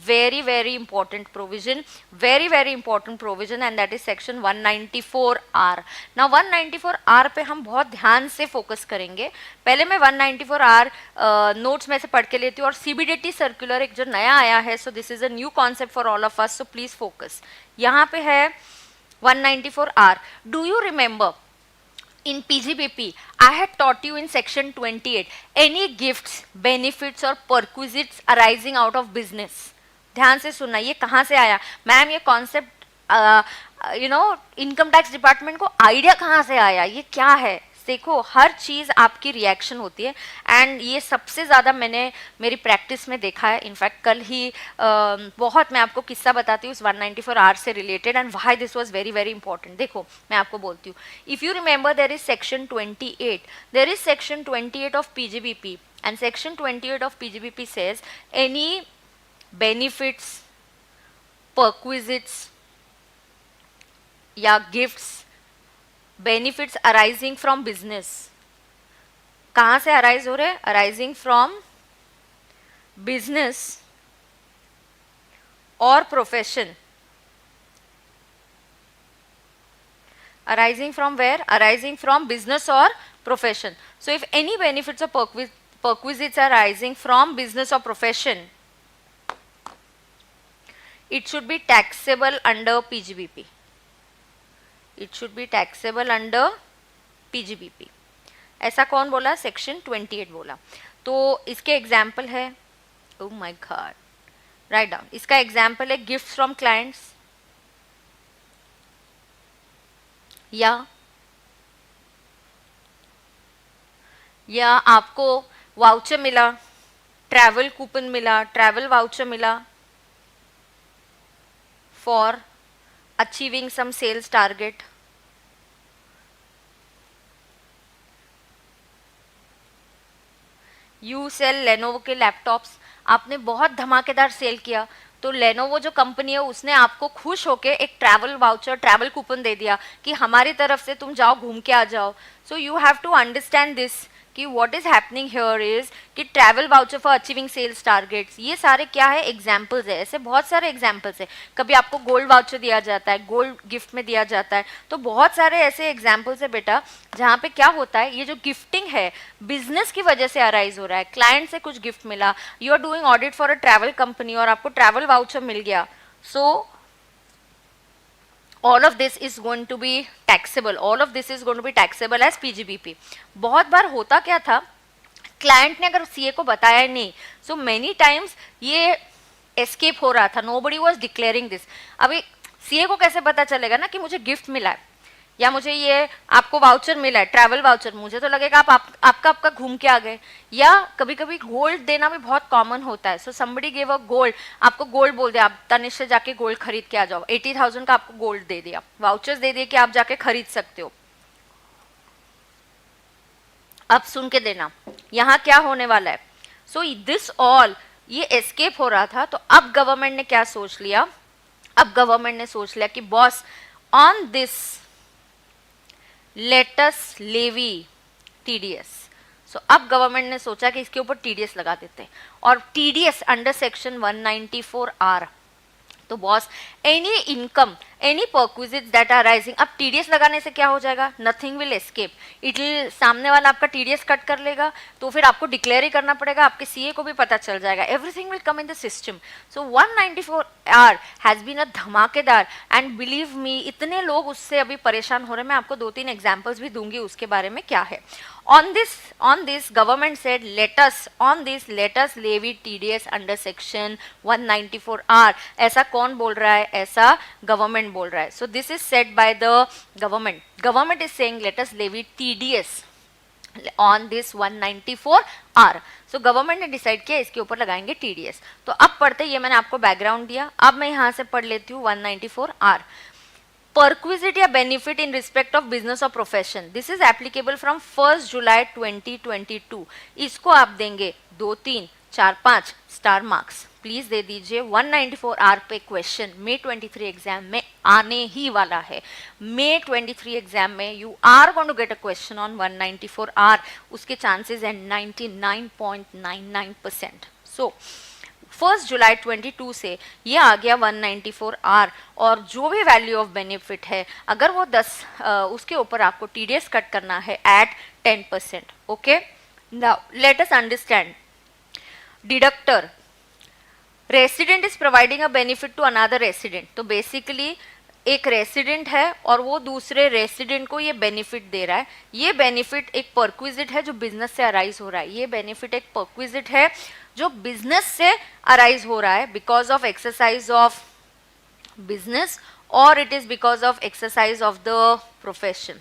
very important provision, very important provision, and that is section 194R. now 194R पे हम बहुत ध्यान से फोकस करेंगे. पहले मैं 194R नोट्स में से पढ़ के लेती हूँ, और CBDT सर्कुलर एक जो नया आया है, सो this is a new concept for all of us, so please focus. यहाँ पे है 194R. Do you remember in PGBP, I had taught you in section 28 any gifts, benefits or perquisites arising out of business. ध्यान से सुनना, ये कहाँ से आया मैम, ये कॉन्सेप्ट इनकम टैक्स डिपार्टमेंट को आइडिया कहाँ से आया, ये क्या है. देखो हर चीज़ आपकी रिएक्शन होती है, एंड ये सबसे ज़्यादा मैंने मेरी प्रैक्टिस में देखा है. इनफैक्ट कल ही बहुत मैं आपको किस्सा बताती हूँ इस 194R से related, and why this was very important. देखो मैं आपको बोलती हूँ, if you remember there is section 28 of PGBP, and section 28 of PGBP says any benefits, perquisites या gifts, benefits arising from business. कहाँ से अराइज हो रहे हैं, अराइजिंग फ्रॉम बिजनेस और profession. Arising from where, arising from business और profession. So if any benefits और perquisites are arising from business or profession, it should be taxable under PGBP. It should be taxable under PGBP. ऐसा कौन बोला, section 28 बोला. तो इसके example है, oh my God, write down. इसका example है गिफ्ट फ्रॉम क्लाइंट्स, या आपको वाउचर मिला, ट्रैवल कूपन मिला, ट्रैवल वाउचर मिला for achieving some sales target. You sell Lenovo के लैपटॉप्स, आपने बहुत धमाकेदार सेल किया, तो लेनोवो जो कंपनी है उसने आपको खुश होके एक ट्रैवल वाउचर, ट्रैवल कूपन दे दिया कि हमारी तरफ से तुम जाओ घूम के आ जाओ. So you have to understand this कि what is happening here is कि travel voucher for achieving sales targets, ये सारे क्या है, एग्जाम्पल्स है. ऐसे बहुत सारे एग्जाम्पल्स है. कभी आपको गोल्ड वाउचर दिया जाता है, गोल्ड गिफ्ट में दिया जाता है. तो बहुत सारे ऐसे एग्जाम्पल्स है बेटा, जहाँ पे क्या होता है, ये जो गिफ्टिंग है बिजनेस की वजह से अराइज हो रहा है. क्लाइंट से कुछ गिफ्ट मिला, you are doing audit for a travel company और आपको ट्रैवल वाउचर मिल गया. सो all of this is going to be taxable. All of this is going to be taxable as PGBP. बहुत बार होता क्या था, क्लाइंट ने अगर CA को बताया नहीं, सो मेनी टाइम्स ये एस्केप हो रहा था, nobody was declaring this. अभी CA को कैसे पता चलेगा ना कि मुझे गिफ्ट मिला है या मुझे ये आपको वाउचर मिला है, ट्रैवल वाउचर, मुझे तो लगेगा आपका घूम के आ गए. या कभी कभी गोल्ड देना भी बहुत कॉमन होता है. So somebody give a gold, आपको गोल्ड बोल दिया, आप तनिष से जाके गोल्ड खरीद के आ जाओ, 80,000 का आपको गोल्ड दे दिया, वाउचर्स दे दिए कि आप जाके खरीद सकते हो. अब सुन के देना, यहाँ क्या होने वाला है. सो दिस ऑल, ये एस्केप हो रहा था. तो अब गवर्नमेंट ने क्या सोच लिया, अब गवर्नमेंट ने सोच लिया कि boss on this let's levy TDS. So अब गवर्नमेंट ने सोचा कि इसके ऊपर TDS लगा देते हैं, और TDS अंडर सेक्शन 194R. तो boss any income, any perquisites that are rising, अब TDS लगाने से क्या हो जाएगा, nothing will escape. It will, सामने वाला आपका TDS कट कर लेगा, तो फिर आपको डिक्लेयर ही करना पड़ेगा, आपके CA को भी पता चल जाएगा, everything will come in the system. So 194R has been a धमाकेदार, एंड बिलीव मी इतने लोग उससे अभी परेशान हो रहे हैं. मैं आपको 2-3 एग्जाम्पल्स भी दूंगी उसके बारे में क्या है. On this government said let us levy TDS under section 194R. ऐसा कौन बोल रहा है, ऐसा गवर्नमेंट बोल रहा है. So this is said by the government. Government is saying let us levy TDS on this 194R. So government ने डिसाइड किया इसके ऊपर लगाएंगे TDS. तो अब पढ़ते, ये मैंने आपको बैकग्राउंड दिया, अब मैं यहाँ से पढ़ लेती हूँ 194R. परक्विजिट या benefit in respect of business और profession, this is applicable from 1 July 2022. इसको आप देंगे 2, 3, 4, 5 स्टार मार्क्स प्लीज दे दीजिए. 194R पे क्वेश्चन May 23 एग्जाम में आने ही वाला है. May 23 एग्जाम में you are going to get a question on 194R. उसके चांसेस है 99.99%. सो 1 जुलाई 22 से ये आ गया 194R, और जो भी वैल्यू ऑफ बेनिफिट है अगर वो 10 उसके ऊपर आपको टीडीएस कट करना है at 10%. Okay, now let us understand deductor. Resident is providing a benefit to another resident. तो बेसिकली एक रेसिडेंट है और वो दूसरे रेसिडेंट को ये बेनिफिट दे रहा है. ये बेनिफिट एक परक्विजिट है जो बिजनेस से अराइज हो रहा है. ये बेनिफिट एक परक्विजिट है जो बिजनेस से अराइज हो रहा है because of exercise of business, और it is because of exercise of the profession.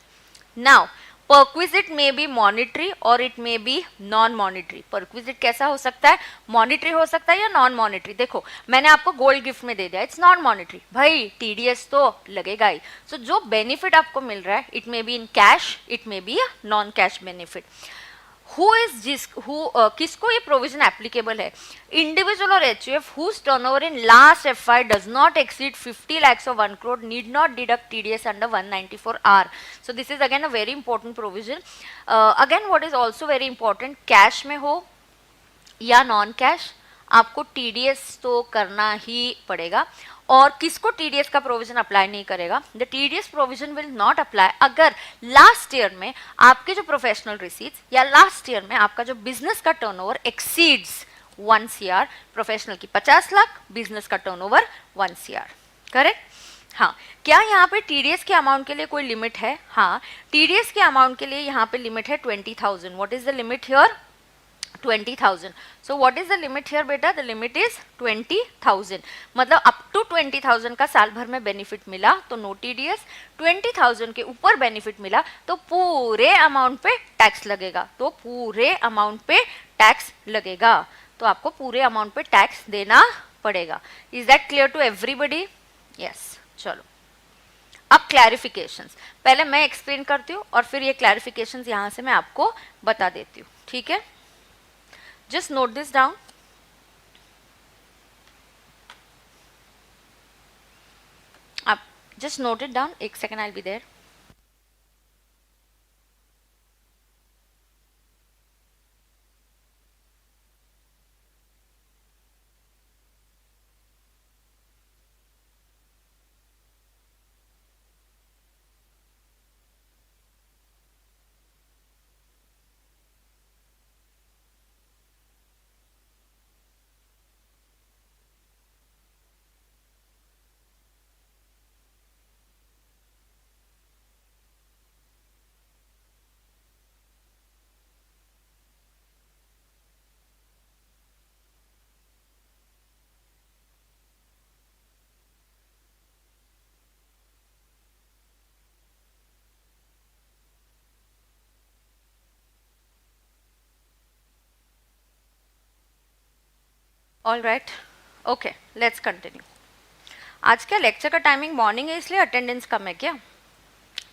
Now perquisite may be monetary और it may be non monetary. Perquisite कैसा हो सकता है? मॉनिटरी हो सकता है या नॉन मॉनिटरी. देखो मैंने आपको गोल्ड गिफ्ट में दे दिया, इट्स नॉन मॉनिटरी, भाई टीडीएस तो लगेगा ही. सो जो बेनिफिट आपको मिल रहा है it may be in cash, it may be non cash benefit. किसको ये प्रोविजन एप्लीकेबल है? इंडिविजुअल और HUF whose turnover in last FY does not exceed 50 lakhs or 1 crore need not deduct TDS under 194R. So this is again a very important provision. Again what is also very important, cash में हो या non cash आपको TDS तो करना ही पड़ेगा. और किसको TDS का प्रोविजन अप्लाई नहीं करेगा? The TDS provision will not apply अगर लास्ट ईयर में आपके जो प्रोफेशनल रिसीट्स या लास्ट ईयर में आपका जो बिजनेस का टर्नओवर एक्सीड्स 1 CR. प्रोफेशनल की 50 लाख, बिजनेस का टर्नओवर 1 CR. करेक्ट? हाँ. क्या यहाँ पे टीडीएस के अमाउंट के लिए कोई लिमिट है? हाँ, टीडीएस के अमाउंट के लिए यहाँ पे लिमिट है 20,000. What is the limit here? 20,000. So what is the limit here बेटा? The limit is 20,000. मतलब up to 20,000 का साल भर में बेनिफिट मिला तो नो टीडीएस. 20,000 के ऊपर बेनिफिट मिला तो पूरे अमाउंट पे टैक्स लगेगा. तो पूरे अमाउंट पे टैक्स लगेगा, तो आपको पूरे अमाउंट पे टैक्स देना पड़ेगा. Is that clear to everybody? Yes. चलो अब क्लैरिफिकेशंस पहले मैं एक्सप्लेन करती हूँ और फिर ये क्लैरिफिकेशंस यहाँ से मैं आपको बता देती हूँ. ठीक है, just note this down. Up, just note it down. एक second, I'll be there. All right, okay, let's continue. आज का लेक्चर का टाइमिंग मॉर्निंग है इसलिए अटेंडेंस कम है क्या?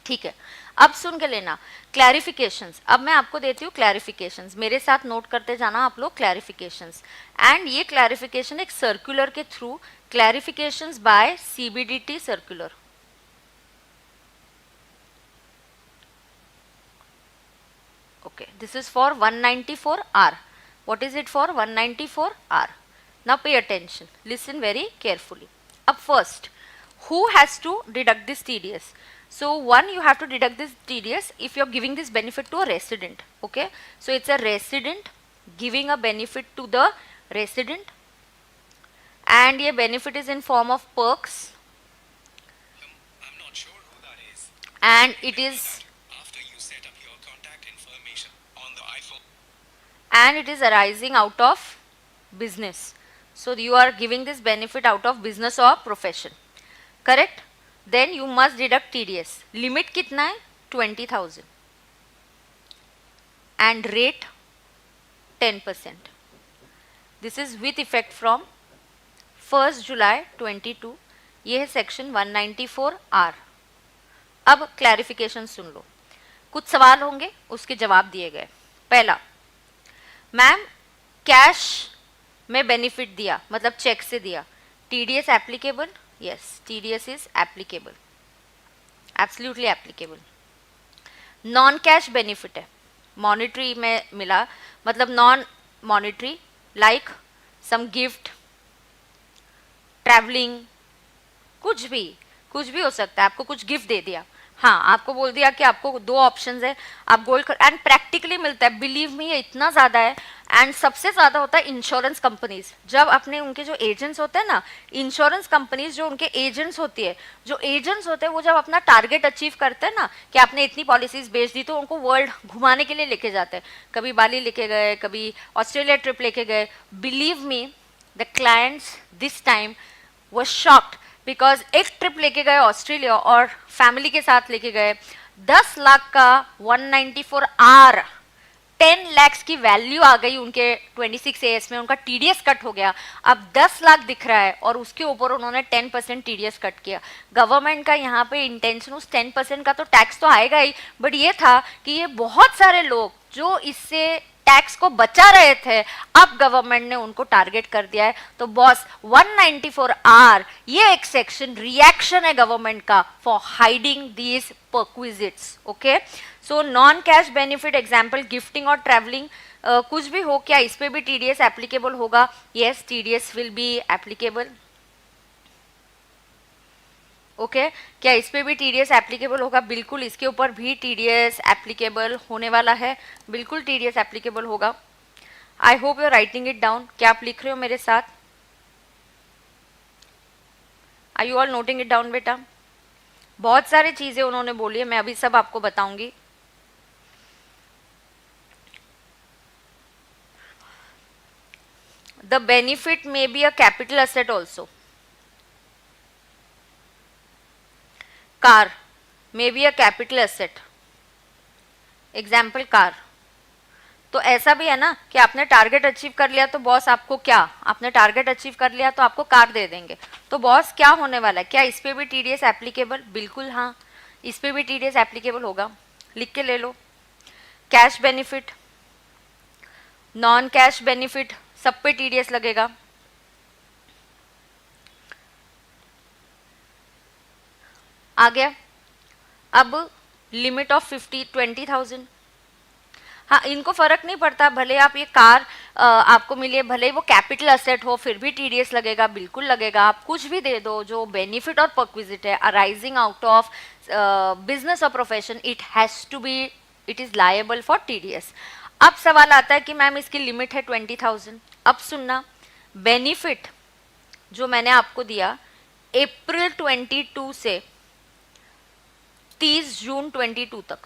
ठीक है, अब सुन के लेना क्लैरिफिकेशंस. अब मैं आपको देती हूँ क्लैरिफिकेशंस, मेरे साथ नोट करते जाना आप लोग क्लैरिफिकेशंस. एंड ये क्लैरिफिकेशन एक सर्कुलर के through, clarifications by CBDT circular. Okay, this is for 194R. What is it for? 194R. Now pay attention, listen very carefully. Up first, who has to deduct this TDS? So one, you have to deduct this TDS if you're giving this benefit to a resident. Okay, so it's a resident giving a benefit to the resident, and your benefit is in form of perks. I'm not sure who that is. And it is and it is arising out of business. So you are giving this benefit out of business or profession. Correct? Then you must deduct TDS. Limit कितना है? 20,000. And rate 10%. This is with effect from 1 July 22. ये है section 194R. अब clarification सुन लो. कुछ सवाल होंगे, उसके जवाब दिए गए. पहला, मैम कैश में बेनिफिट दिया मतलब चेक से दिया, TDS applicable? Yes, TDS is applicable, absolutely applicable. Non cash benefit है, मॉनिटरी में मिला मतलब non monetary, like some gift, travelling, कुछ भी हो सकता है, आपको कुछ गिफ्ट दे दिया, हाँ आपको बोल दिया कि आपको दो ऑप्शंस है, आप गोल्ड एंड प्रैक्टिकली मिलता है, बिलीव मी ये इतना ज्यादा है। एंड सबसे ज्यादा होता है इंश्योरेंस कंपनीज, जब अपने उनके जो एजेंट्स होते हैं ना, इंश्योरेंस कंपनीज जो उनके एजेंट्स होती है, जो एजेंट्स होते हैं वो जब अपना टारगेट अचीव करते हैं ना कि आपने इतनी पॉलिसीज बेच दी, तो उनको वर्ल्ड घुमाने के लिए लेके जाते हैं, कभी बाली लेके गए, कभी ऑस्ट्रेलिया ट्रिप लेके गए। Believe me the clients this time वो शॉक्ड, बिकॉज एक ट्रिप लेके गए ऑस्ट्रेलिया और फैमिली के साथ लेके गए, 10 लाख का 194R, 10 लाख की वैल्यू आ गई उनके 26 में, उनका टीडीएस कट हो गया, अब 10 लाख दिख रहा है और उसके ऊपर उन्होंने 10% टीडीएस कट किया। गवर्नमेंट का यहाँ पे इंटेंशन उस 10% का तो टैक्स तो आएगा ही, बट ये था कि ये बहुत सारे लोग जो इससे टैक्स को बचा रहे थे, अब गवर्नमेंट ने उनको टारगेट कर दिया है। तो बॉस 194R ये एक सेक्शन रिएक्शन है गवर्नमेंट का for hiding these perquisites. Okay, so non cash benefit example gifting और ट्रैवलिंग, कुछ भी हो, क्या इस पे भी टीडीएस एप्लीकेबल होगा? Yes, TDS will be applicable. Okay, क्या इस पे भी टीडीएस एप्लीकेबल होगा? बिल्कुल, इसके ऊपर भी टीडीएस एप्लीकेबल होने वाला है, बिल्कुल टीडीएस एप्लीकेबल होगा। I hope you are writing it down. क्या आप लिख रहे हो मेरे साथ? Are you all noting it down बेटा? बहुत सारी चीजें उन्होंने बोली है, मैं अभी सब आपको बताऊंगी। The benefit may be a capital asset also, car may be a capital asset, example car. तो ऐसा भी है ना कि आपने टारगेट अचीव कर लिया तो बॉस आपको क्या, आपने टारगेट अचीव कर लिया तो आपको कार दे देंगे, तो बॉस क्या होने वाला है? क्या इस पे भी टीडीएस एप्लीकेबल? बिल्कुल हाँ, इस पे भी टीडीएस एप्लीकेबल होगा, लिख के ले लो। Cash benefit, non cash benefit, सब पे टीडीएस लगेगा। आ गया। अब लिमिट ऑफ 20,000, हाँ इनको फर्क नहीं पड़ता, भले आप ये कार आपको मिले, भले वो कैपिटल एसेट हो, फिर भी टीडीएस लगेगा, बिल्कुल लगेगा। आप कुछ भी दे दो जो बेनिफिट और परक्विजिट है अराइजिंग आउट ऑफ बिजनेस और profession, it has to be, it is liable for TDS. अब सवाल आता है कि मैम इसकी लिमिट है 20,000। अब सुनना, बेनिफिट जो मैंने आपको दिया अप्रैल 22 से 30 जून 22 तक,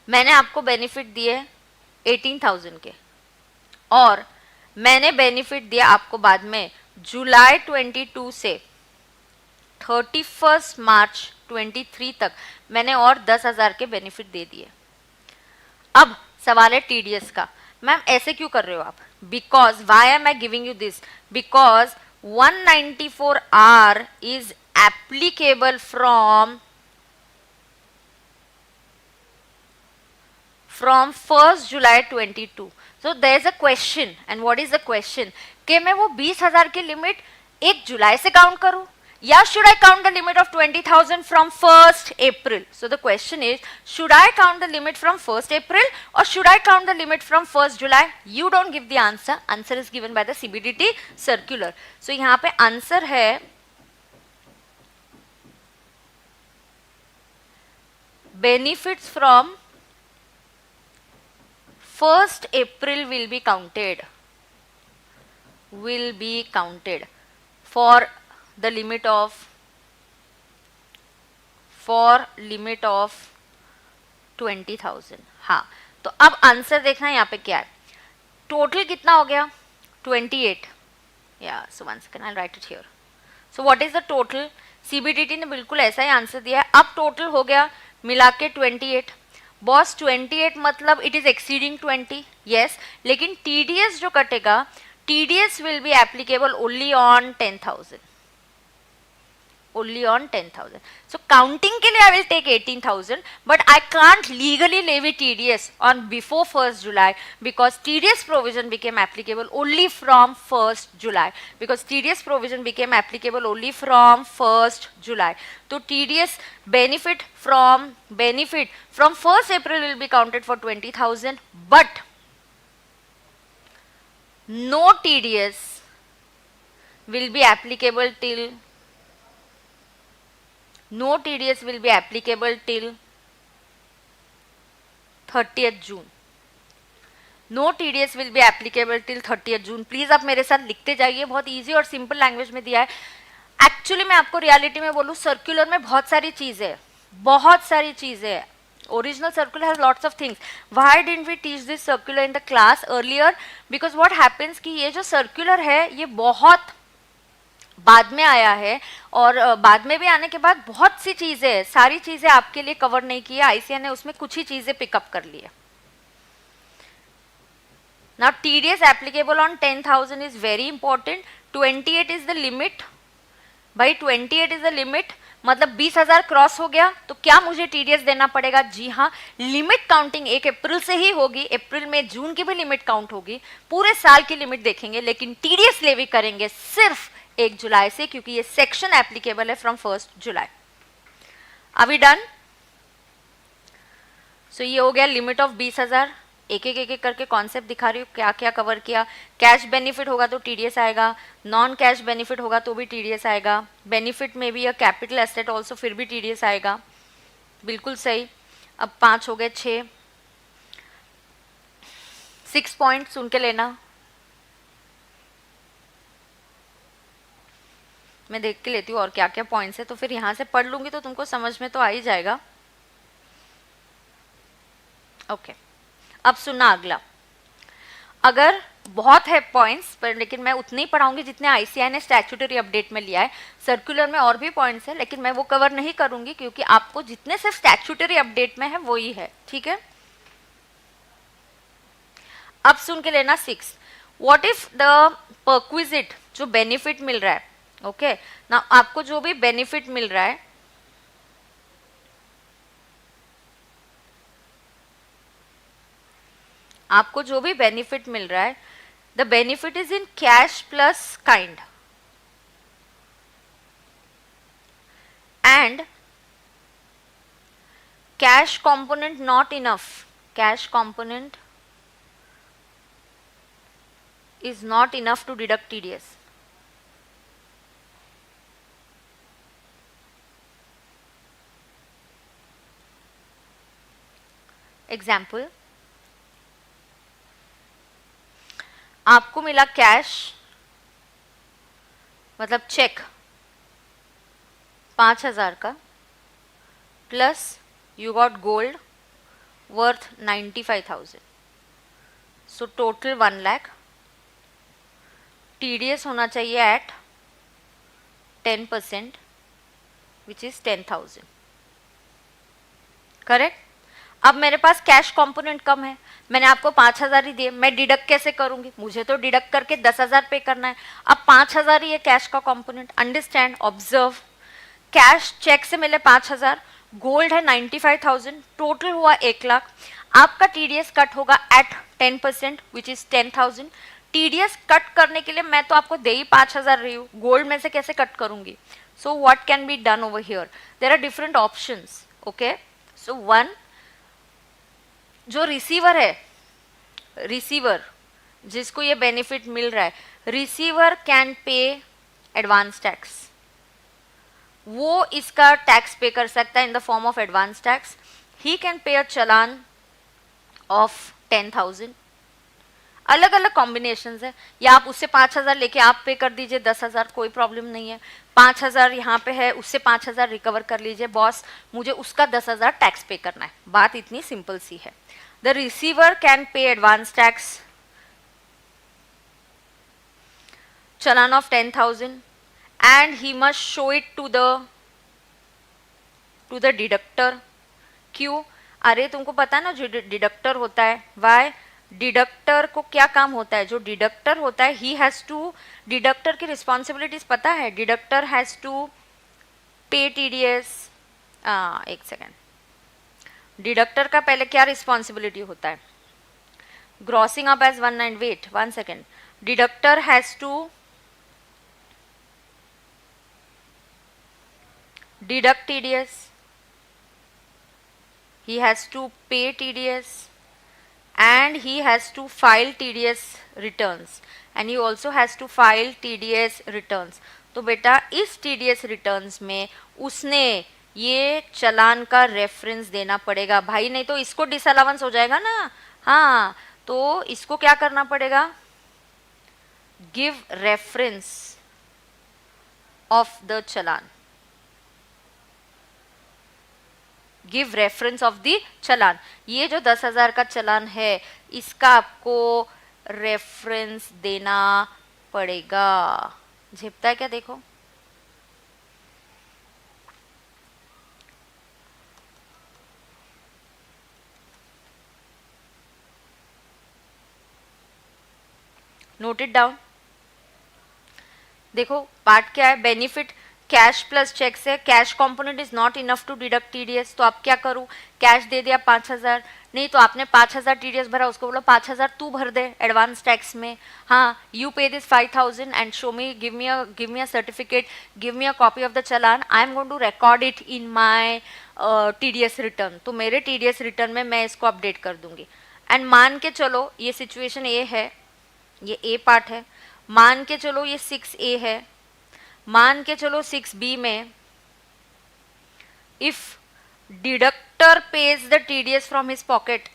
मैंने आपको बेनिफिट दिए 18,000 के, और मैंने बेनिफिट दिया आपको बाद में जुलाई 22 से 31 मार्च 23 तक, मैंने और 10,000 के बेनिफिट दे दिए। अब सवाल है टीडीएस का, मैम ऐसे क्यों कर रहे हो आप? Because why am I giving you this, because 194R is applicable from 1st July 22. So there is a question, and what is the question? कि मैं वो 20,000 की लिमिट 1 जुलाई से काउंट करूं, या should I count the limit of 20,000 from 1st April? So the question is, should I count the limit from 1st April or should I count the limit from 1st July? You don't give the answer. Answer is given by the CBDT circular. So यहाँ पे answer है benefits from 1st April will be counted for the limit of 20,000। हाँ, तो अब answer देखना यहाँ पे क्या है, टोटल कितना हो गया 28। या so one second, I right it here. So what is the total? CBDT ने बिल्कुल ऐसा ही आंसर दिया है। अब टोटल हो गया मिला के 28। बॉस 28 मतलब इट इज एक्सीडिंग 20, यस, लेकिन टीडीएस जो कटेगा, TDS will be applicable only on 10,000, only on 10,000. So counting के लिए I will take 18,000, but I can't legally levy TDS on before 1st July because TDS provision became applicable only from 1st July. Because TDS provision became applicable only from 1st July. So TDS benefit from 1st April will be counted for 20,000, but no TDS will be applicable till, no TDS will be applicable till 30th June. No TDS will be applicable till 30th June. Please आप मेरे साथ लिखते जाइए, बहुत easy और simple language में दिया है. एक्चुअली मैं आपको रियलिटी में बोलूँ, सर्कुलर में बहुत सारी चीजें, बहुत सारी चीजें. Original circular has lots of things. Why didn't we teach this circular in the class earlier? Because what happens कि ये जो सर्कुलर है ये बहुत बाद में आया है, और बाद में भी आने के बाद बहुत सी चीजें, सारी चीजें आपके लिए कवर नहीं की है. आईसीएन ने उसमें कुछ ही चीजें पिकअप कर ली है. Now TDS applicable on 10,000 is very important. 28 is the limit. भाई 28 is the limit, मतलब 20,000 क्रॉस हो गया तो क्या मुझे TDS देना पड़ेगा? जी हाँ, लिमिट काउंटिंग 1 अप्रैल से ही होगी. अप्रैल में जून की भी लिमिट काउंट होगी, पूरे साल की लिमिट देखेंगे, लेकिन TDS लेवी करेंगे सिर्फ 1 जुलाई से, क्योंकि ये सेक्शन एप्लीकेबल है from 1 July. Are we done? So ये हो गया लिमिट ऑफ 20,000. एक एक करके कॉन्सेप्ट दिखा रही हूँ क्या क्या कवर किया. कैश बेनिफिट होगा तो TDS आएगा, नॉन कैश बेनिफिट होगा तो भी TDS आएगा, बेनिफिट में भी कैपिटल एसेट ऑल्सो फिर भी TDS आएगा. बिल्कुल सही. अब 5 हो गए, 6 पॉइंट सुन के लेना. मैं देख के लेती हूँ और क्या क्या पॉइंट्स है, तो फिर यहाँ से पढ़ लूंगी तो तुमको समझ में तो आ ही जाएगा. ओके, अब सुनना अगला. अगर बहुत है पॉइंट्स पर, लेकिन मैं उतने ही पढ़ाऊंगी जितने आईसीआई ने स्टैट्यूटरी अपडेट में लिया है. सर्कुलर में और भी पॉइंट्स है, लेकिन मैं वो कवर नहीं करूंगी, क्योंकि आपको जितने सिर्फ स्टैट्यूटरी अपडेट में है वो ही है. ठीक है, अब सुन के लेना. 6, व्हाट इफ द परक्विजिट, जो बेनिफिट मिल रहा है, ओके ना, आपको जो भी बेनिफिट मिल रहा है, आपको जो भी बेनिफिट मिल रहा है, the benefit is in cash plus kind, and cash component not enough, cash component is not enough to deduct TDS. Example, आपको मिला कैश, मतलब चेक 5,000 का, plus you got gold worth 95,000, so total 1 lakh. TDS होना चाहिए eight 10%, which is 10,000. Correct. अब मेरे पास cash component कम है, मैंने आपको 5,000 ही दिए, मैं डिडक्ट कैसे करूंगी? मुझे तो डिडक्ट करके 10,000 पे करना है. अब 5,000 ही है कैश का component. Understand, observe. Cash cheque से मिले 5,000, गोल्ड है 95,000, टोटल हुआ 1 लाख. आपका TDS कट होगा at 10%, which is 10,000. TDS cut करने के लिए मैं तो आपको दे ही 5,000 रही हूँ, गोल्ड में से कैसे कट करूंगी? So what can be done over here? There are different options. Okay, so 1, जो रिसीवर है, रिसीवर जिसको ये बेनिफिट मिल रहा है, receiver can pay advance tax. वो इसका टैक्स पे कर सकता है in the form of advance tax. He can pay a challan of 10,000. अलग अलग कॉम्बिनेशन है, या आप उससे 5,000 लेके आप पे कर दीजिए 10,000, कोई प्रॉब्लम नहीं है. 5,000 यहाँ पे है, उससे 5,000 रिकवर कर लीजिए. बॉस मुझे उसका 10,000 टैक्स पे करना है. बात इतनी सिंपल सी है. The receiver can pay advance tax challan of 10,000 and he must show it to the deductor. क्यों? अरे तुमको पता है ना जो डिडक्टर होता है, वाई डिडक्टर को क्या काम होता है? जो डिडक्टर होता है ही हैज टू, डिडक्टर की रिस्पॉन्सिबिलिटीज पता है? Deductor has to pay TDS. एक सेकेंड, डिडक्टर का पहले क्या रिस्पॉन्सिबिलिटी होता है? Grossing up as 1 wait 1 second. Deductor has to deduct TDS, he has to pay TDS, and he has to file TDS returns and he also has to file TDS returns. तो बेटा इस TDS returns में उसने ये चलान का reference देना पड़ेगा भाई, नहीं तो इसको डिसअलाउंस हो जाएगा ना. हाँ, तो इसको क्या करना पड़ेगा, give reference of the challan, give reference of the challan. ये जो 10,000 का चलान है इसका आपको रेफरेंस देना पड़ेगा. झेपता है क्या, देखो. Note it down. देखो पार्ट क्या है, बेनिफिट कैश प्लस चेक से. Cash component is not enough to deduct TDS, तो आप क्या करूं, कैश दे दिया 5,000, नहीं तो आपने 5,000 टीडीएस भरा, उसको बोलो 5,000 तू भर दे एडवांस टैक्स में. हाँ, you pay this 5,000 and show me, give me a certificate, give me a copy of the challan, I am going to record it in my TDS return. तो मेरे टीडीएस रिटर्न में मैं इसको अपडेट कर दूंगी. And मान के चलो ये सिचुएशन ए है, ये ए पार्ट है. मान के चलो ये 6A है. मान के चलो 6B में if deductor pays the TDS from his pocket,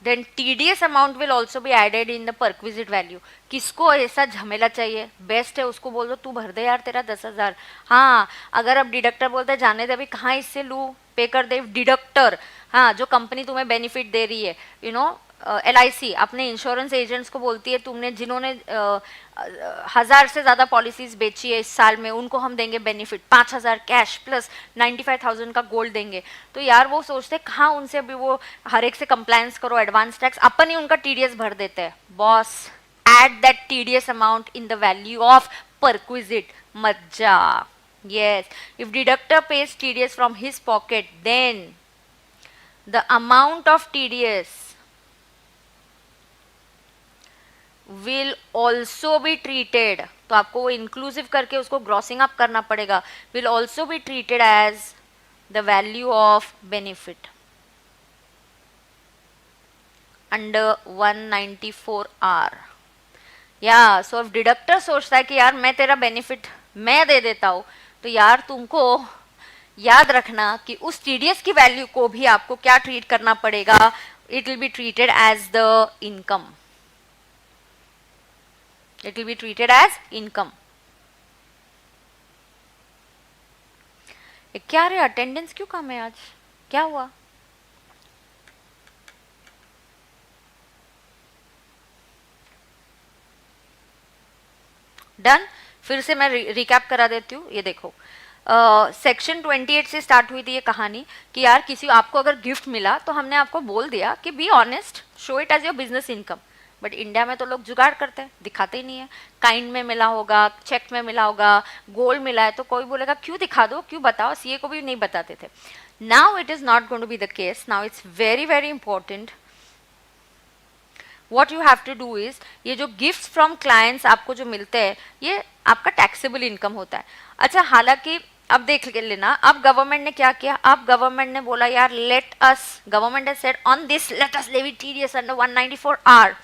then TDS amount will also be added in the perquisite value. किसको ऐसा झमेला चाहिए, बेस्ट है उसको बोल दो तू भर दे यार तेरा 10,000. हाँ, अगर अब डिडक्टर बोलते जाने दे अभी कहाँ इससे लू, पे कर दे. डिडक्टर, हाँ, जो कंपनी तुम्हें बेनिफिट दे रही है, यू नो LIC अपने इंश्योरेंस एजेंट्स को बोलती है तुमने जिन्होंने 1,000 से ज़्यादा पॉलिसीज बेची है इस साल में, उनको हम देंगे बेनिफिट 5,000 कैश प्लस 95,000 का गोल्ड देंगे. तो यार वो सोचते कहाँ उनसे अभी वो हर एक से कंप्लायंस करो, एडवांस टैक्स, अपन ही उनका TDS भर देते हैं. Boss, add that TDS amount in the value of perquisite. Majja. Yes. If deductor pays TDS from his pocket, then the amount of TDS will also be treated. तो आपको वो inclusive करके उसको grossing up करना पड़ेगा. Will also be treated as the value of benefit under 194R. या सो अब deductor सोचता है कि यार मैं तेरा बेनिफिट मैं दे देता हूँ, तो यार तुमको याद रखना कि उस टीडीएस की वैल्यू को भी आपको क्या ट्रीट करना पड़ेगा, it will be treated as the income. It will be treated as income. क्या रे अटेंडेंस क्यों कम है आज, क्या हुआ? डन. फिर से मैं रिकैप करा देती हूँ. ये देखो सेक्शन 28 से स्टार्ट हुई थी ये कहानी कि यार किसी आपको अगर गिफ्ट मिला तो हमने आपको बोल दिया कि be honest, show it as your business income. But India में तो लोग जुगाड़ करते हैं, दिखाते ही नहीं है. काइंड में मिला होगा, चेक में मिला होगा, गोल्ड मिला है तो कोई बोलेगा क्यों दिखा दो, क्यों बताओ. सीए को भी नहीं बताते थे. Now it is not going to be the case. Now it's very very important. What you have to do is, ये जो गिफ्ट फ्रॉम क्लाइंट्स आपको जो मिलते हैं ये आपका टैक्सेबल इनकम होता है. अच्छा, हालांकि अब देख लेना, अब गवर्नमेंट ने क्या किया, अब गवर्नमेंट ने बोला यार let us, government has said on this let us levy TDS under 194R.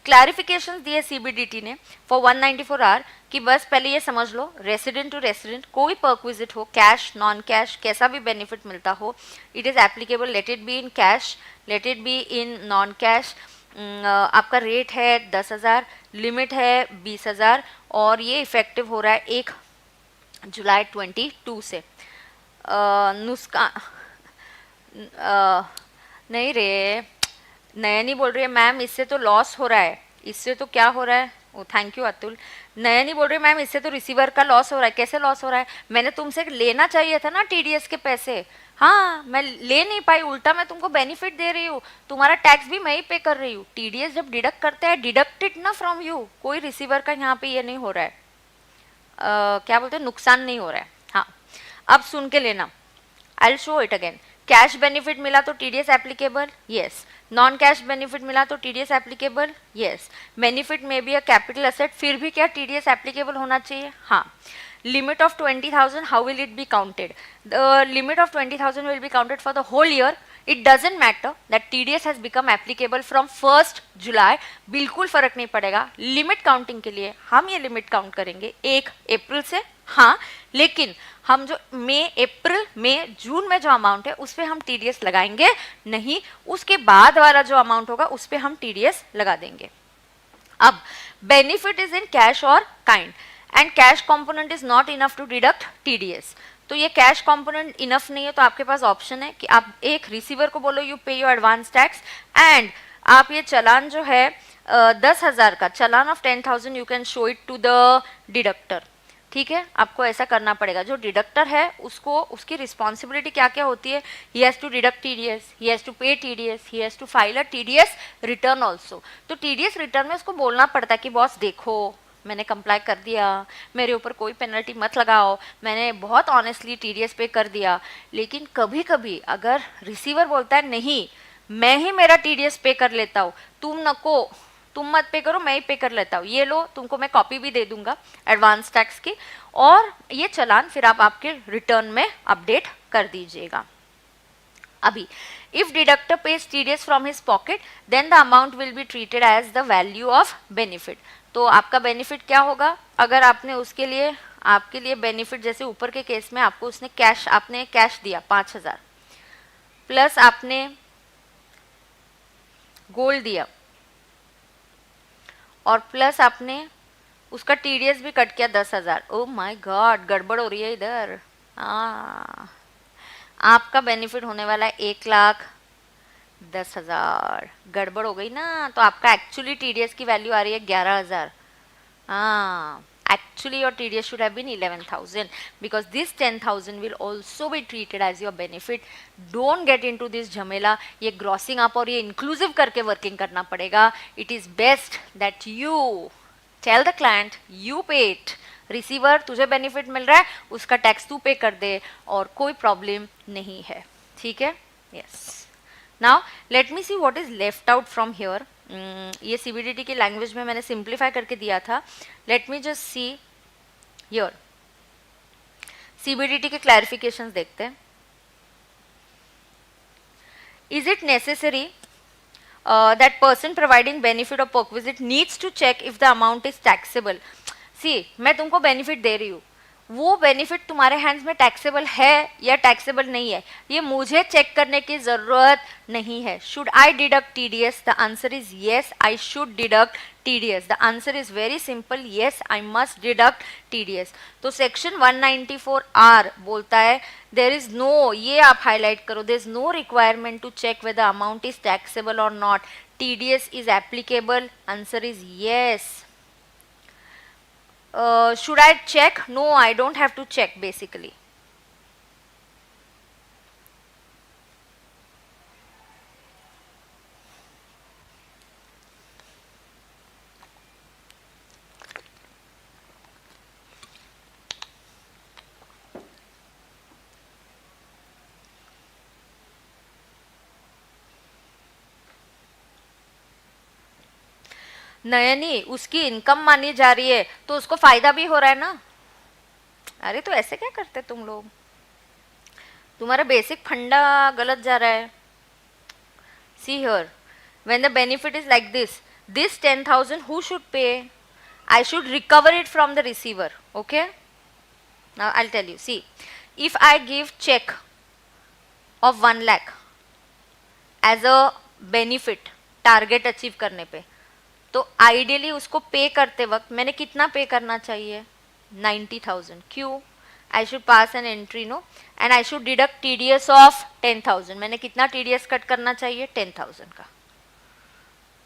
Clarifications दिए सीबीडीटी ने फॉर 194R कि बस पहले ये समझ लो, रेसिडेंट टू रेसिडेंट कोई परक्विजिट हो, कैश नॉन कैश कैसा भी बेनिफिट मिलता हो, it is applicable. Let it be in cash, let it be in non cash. आपका रेट है 10,000, लिमिट है 20,000 और ये इफेक्टिव हो रहा है 1 जुलाई 22 से. नुस्खा नहीं रे, नयनी बोल रही है मैम इससे तो लॉस हो रहा है. इससे तो क्या हो रहा है, ओ थैंक यू अतुल. नयनी बोल रही है मैम इससे तो रिसीवर का लॉस हो रहा है. कैसे लॉस हो रहा है, मैंने तुमसे लेना चाहिए था ना टीडीएस के पैसे. हाँ, मैं ले नहीं पाई, उल्टा मैं तुमको बेनिफिट दे रही हूँ, तुम्हारा टैक्स भी मैं ही पे कर रही हूँ. टीडीएस जब डिडक्ट करते हैं डिडक्टेड ना फ्रॉम यू, कोई रिसीवर का यहाँ पे ये नहीं हो रहा है, क्या बोलते हैं, नुकसान नहीं हो रहा है. हाँ, अब सुन के लेना, I will show it again. Cash benefit मिला तो TDS applicable, yes. Non cash benefit मिला तो टीडीएस एप्लीकेबल, यस. बेनिफिट में भी अ कैपिटल एसेट, फिर भी क्या टीडीएस एप्लीकेबल होना चाहिए, हाँ. limit of 20,000, how will it be counted? The limit of 20,000 will be counted for the whole year. It doesn't matter that TDS has become applicable from 1st July. बिल्कुल फर्क नहीं पड़ेगा. लिमिट काउंटिंग के लिए हम ये लिमिट काउंट करेंगे 1 अप्रैल से. हाँ, लेकिन हम जो मई, अप्रैल, मई, जून में जो अमाउंट है उस पर हम TDS लगाएंगे नहीं. उसके बाद वाला जो अमाउंट होगा उस पर हम TDS लगा देंगे. अब बेनिफिट इज इन कैश और kind and cash component is not enough to deduct TDS. तो ये कैश कंपोनेंट इनफ नहीं है तो आपके पास ऑप्शन है कि आप एक रिसीवर को बोलो यू पे योर एडवांस टैक्स एंड आप ये चालान जो है 10,000 का challan of 10,000 you can show it to the deductor. ठीक है, आपको ऐसा करना पड़ेगा. जो डिडक्टर है उसको उसकी रिस्पॉन्सिबिलिटी क्या क्या होती है? He has to deduct TDS, he has to pay TDS, he has to file a TDS return also. तो TDS रिटर्न में उसको बोलना पड़ता है कि बॉस देखो मैंने कंप्लाई कर दिया, मेरे ऊपर कोई पेनल्टी मत लगाओ, मैंने बहुत ऑनेस्टली TDS पे कर दिया. लेकिन कभी कभी अगर रिसीवर बोलता है नहीं मैं ही मेरा TDS पे कर लेता हूँ, तुम मत पे करो, मैं ही पे कर लेता हूँ, ये लो तुमको मैं कॉपी भी दे दूंगा एडवांस टैक्स की, और ये चालान फिर आप आपके रिटर्न में अपडेट कर दीजिएगा. अभी if deductor pays TDS from his pocket then the amount will be treated as the value of benefit. तो आपका बेनिफिट क्या होगा? अगर आपने उसके लिए आपके लिए बेनिफिट जैसे ऊपर के केस में आपको उसने आपने कैश दिया 5,000 प्लस आपने गोल्ड दिया और प्लस आपने उसका TDS भी कट किया 10,000. ओ माय गॉड, गड़बड़ हो रही है इधर. आपका बेनिफिट होने वाला है 1,10,000. गड़बड़ हो गई ना. तो आपका एक्चुअली TDS की वैल्यू आ रही है 11,000. Actually your TDS should have been 11,000 because this 10,000 will also be treated as your benefit. Don't get into this झमेला. ये ग्रॉसिंग अप और ये इंक्लूसिव करके वर्किंग करना पड़ेगा. It is best that you tell the client you pay it. Receiver तुझे benefit मिल रहा है उसका टैक्स तू पे कर दे और कोई प्रॉब्लम नहीं है. ठीक है. Yes. Now let me see what is left out from here. ये CBDT की लैंग्वेज में मैंने सिंप्लीफाई करके दिया था. Let me just see here. CBDT के क्लैरिफिकेशंस देखते हैं. Is it necessary that person providing benefit or perquisite needs to check if the amount is taxable. सी मैं तुमको बेनिफिट दे रही हूँ, वो बेनिफिट तुम्हारे हैंड्स में टैक्सेबल है या टैक्सेबल नहीं है ये मुझे चेक करने की जरूरत नहीं है. Should I deduct TDS? The answer is yes, I should deduct TDS. The answer is very simple, yes I must deduct TDS. तो सेक्शन 194R बोलता है देर इज नो, ये आप हाईलाइट करो, there is no requirement to check whether amount is taxable और not. TDS is applicable. Answer is yes. Should I check? No, I don't have to check basically. नयनी उसकी income मानी जा रही है तो उसको फायदा भी हो रहा है ना. अरे तो ऐसे क्या करते तुम लोग, तुम्हारा बेसिक फंडा गलत जा रहा है. See here, when the benefit is like this 10,000 who should pay? I should recover it from the receiver. Okay, now I'll tell you. See, if I give check of 1 lakh as a benefit target achieve करने पे, तो ideally उसको पे करते वक्त मैंने कितना पे करना चाहिए? 90,000. क्यों? I should pass an entry no and I should deduct TDS of 10,000. मैंने कितना TDS कट करना चाहिए? 10,000 का,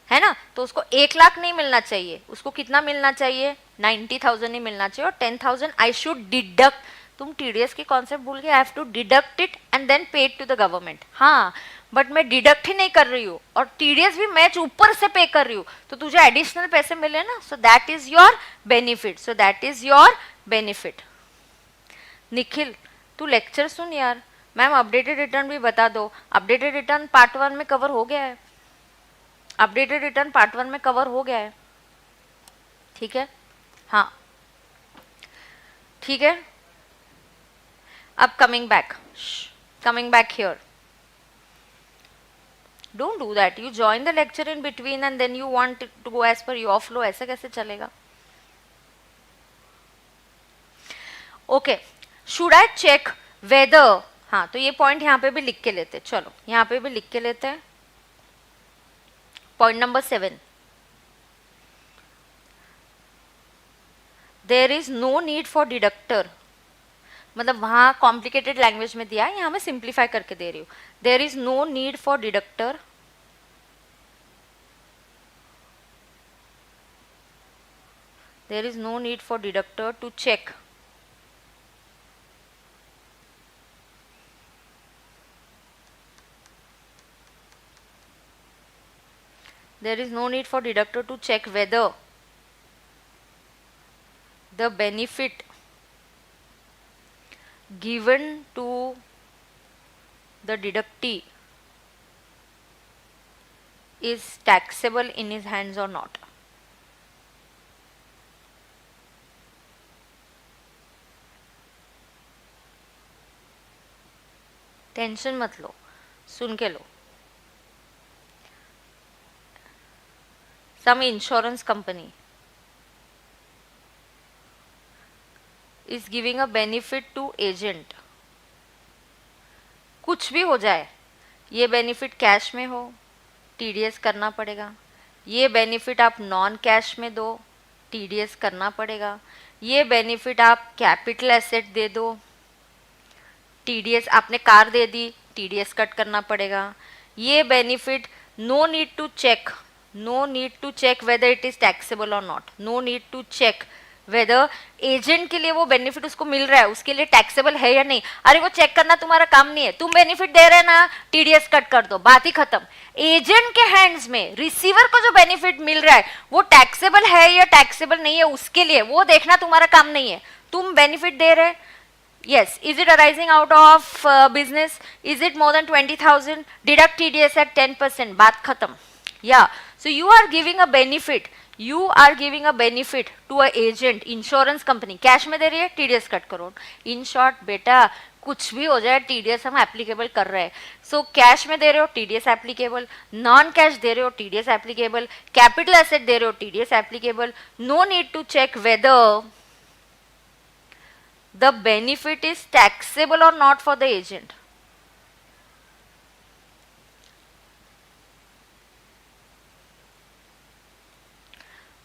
है ना. तो उसको 1 लाख नहीं मिलना चाहिए, उसको कितना मिलना चाहिए? 90,000 ही मिलना चाहिए. और 10,000 आई शुड डिडक्ट. तुम TDS की कॉन्सेप्ट भूल गए. I have to deduct it and then pay it to the government. हाँ, बट मैं डिडक्ट ही नहीं कर रही हूँ और TDS भी मैं ऊपर से पे कर रही हूँ, तो तुझे एडिशनल पैसे मिले ना. So that is your benefit. So that is your benefit. Nikhil तू लेक्चर सुन यार. मैम अपडेटेड रिटर्न भी बता दो. अपडेटेड रिटर्न पार्ट 1 में कवर हो गया है. अपडेटेड रिटर्न पार्ट 1 में कवर हो गया है. ठीक है. हाँ ठीक है, अब coming back here, don't do that. You join the lecture in between and then you want it to go as per your flow. ऐसे कैसे चलेगा? Okay, should I check whether, हाँ तो ये पॉइंट यहाँ पे भी लिख के लेते, चलो यहाँ पे भी लिख के लेते हैं. Point number 7, there is no need for deductor. मतलब वहां कॉम्प्लिकेटेड लैंग्वेज में दिया है, यहाँ मैं सिंप्लीफाई करके दे रही हूँ. There is no need for deductor there is no need for deductor to check there is no need for deductor to check whether the benefit given to the deductee is taxable in his hands or not. Tension मत लो, सुन के लो. Some insurance company is giving a benefit to agent. कुछ भी हो जाए, ये benefit cash में हो, TDS करना पड़ेगा. ये बेनिफिट आप नॉन कैश में दो, टीडीएस करना पड़ेगा. ये बेनिफिट आप कैपिटल एसेट दे दो, टीडीएस. आपने कार दे दी, टीडीएस कट करना पड़ेगा. ये benefit no need to check whether it is taxable और not. No need to check whether agent के लिए वो बेनिफिट उसको मिल रहा है, उसके लिए टैक्सेबल है या नहीं. अरे वो चेक करना तुम्हारा काम नहीं है. तुम बेनिफिट दे रहे हैं ना, टीडीएस कट कर दो, बात ही खत्म. एजेंट के हैंड्स में, रिसीवर को जो बेनिफिट मिल रहा है वो टैक्सेबल है या टैक्सेबल नहीं है, उसके लिए वो देखना तुम्हारा काम नहीं है. तुम बेनिफिट दे रहे. Yes, is it arising out of business? Is it more than 20,000? Deduct TDS at 10%. बात खत्म. Yeah. So you are giving a benefit. You are giving a benefit to a agent, insurance company. Cash में दे रही है, TDS cut करो. In short, बेटा कुछ भी हो जाए, TDS हम एप्लीकेबल कर रहे हैं. So कैश में दे रहे हो, TDS एप्लीकेबल. नॉन कैश दे रहे हो, TDS एप्लीकेबल. कैपिटल एसेट दे रहे हो, TDS applicable. No need to check whether the benefit is taxable or not for the agent.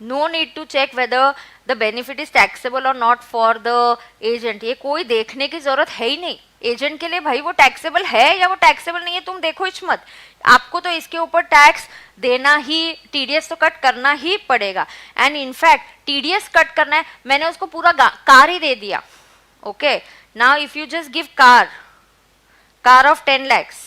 No need to check whether the benefit is taxable or not for the agent. ये कोई देखने की जरूरत है ही नहीं. Agent के लिए भाई वो टैक्सेबल है या वो टैक्सेबल नहीं है तुम देखो ही मत. आपको तो इसके ऊपर टैक्स देना ही, टीडीएस तो कट करना ही पड़ेगा. एंड इनफैक्ट टीडीएस कट करना है, मैंने उसको पूरा कार ही दे दिया. Okay, now if you just give car of 10 lakhs,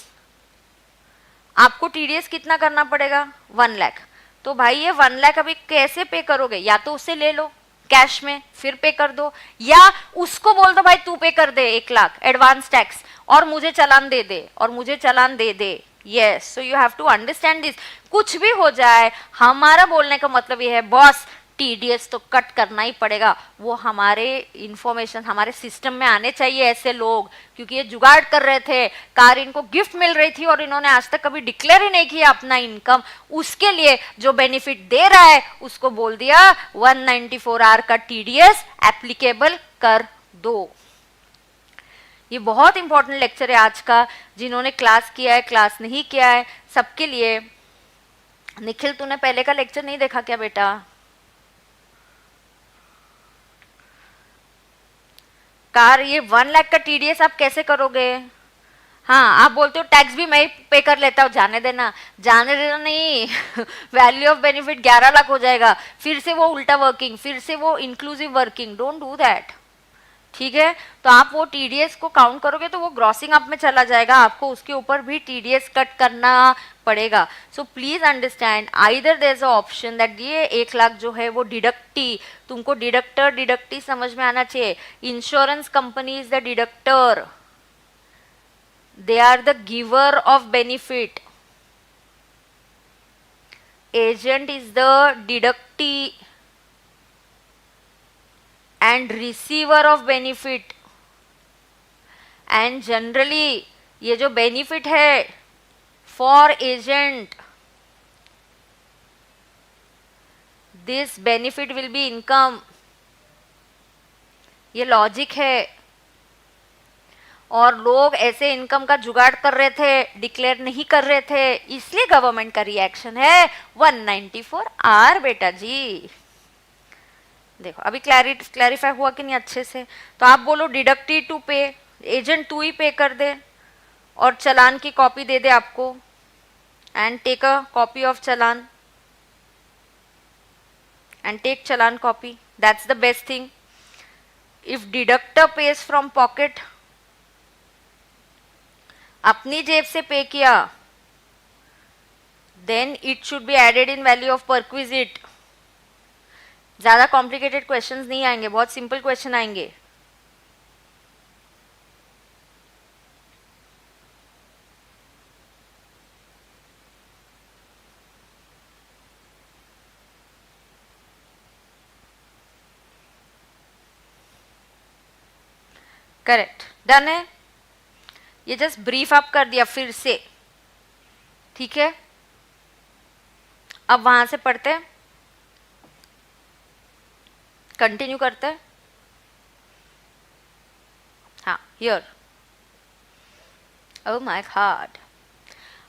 आपको टीडीएस कितना करना पड़ेगा? 1 लाख. तो भाई ये 1 लाख अभी कैसे पे करोगे? या तो उससे ले लो कैश में, फिर पे कर दो, या उसको बोल दो भाई तू पे कर दे 1 लाख एडवांस टैक्स और मुझे चालान दे दे. Yes, so you have to understand this. कुछ भी हो जाए, हमारा बोलने का मतलब ये है बॉस टीडीएस तो कट करना ही पड़ेगा. वो हमारे इंफॉर्मेशन, हमारे सिस्टम में आने चाहिए ऐसे लोग, क्योंकि ये जुगाड़ कर रहे थे. कार इनको गिफ्ट मिल रही थी और इन्होंने आज तक कभी डिक्लेयर ही नहीं किया अपना इनकम. उसके लिए जो बेनिफिट दे रहा है उसको बोल दिया 194R का टीडीएस एप्लीकेबल कर दो. ये बहुत इंपॉर्टेंट लेक्चर है आज का. जिन्होंने क्लास किया है, क्लास नहीं किया है, सबके लिए. निखिल तूने पहले का लेक्चर नहीं देखा क्या बेटा? कार ये 1 लाख का टीडीएस आप कैसे करोगे? हाँ, आप बोलते हो टैक्स भी मैं पे कर लेता हूँ. जाने देना नहीं. वैल्यू ऑफ बेनिफिट 11 लाख हो जाएगा, फिर से वो उल्टा वर्किंग, फिर से वो inclusive working. Don't do that. ठीक है, तो आप वो टीडीएस को काउंट करोगे तो वो ग्रॉसिंग अप में चला जाएगा, आपको उसके ऊपर भी टीडीएस कट करना पड़ेगा. So please understand, either there is a option that ये 1 लाख जो है वो डिडक्टी, तुमको डिडक्टी समझ में आना चाहिए. Insurance company is the deductor, they are the giver of benefit. Agent is the deductee and receiver of benefit, and generally ये जो बेनिफिट है for agent, this benefit will be income. ये logic है। और लोग ऐसे इनकम का जुगाड़ कर रहे थे, डिक्लेयर नहीं कर रहे थे, इसलिए गवर्नमेंट का रिएक्शन है 194R बेटा जी। देखो अभी क्लैरिफाई हुआ कि नहीं अच्छे से? तो आप बोलो डिडक्टेड टू पे, एजेंट तू ही पे कर दे और चलान की कॉपी दे दे आपको, and take a copy of challan and take challan copy, that's the best thing. If deductor pays from pocket, अपनी जेब से पे किया, then it should be added in value of perquisite. ज्यादा कॉम्प्लिकेटेड क्वेश्चंस नहीं आएंगे, बहुत सिंपल क्वेश्चन आएंगे। Correct, done है। ये जस्ट ब्रीफ अप कर दिया फिर से, ठीक है। अब वहां से पढ़ते हैं, कंटिन्यू करते हैं। हाँ, here, oh my God,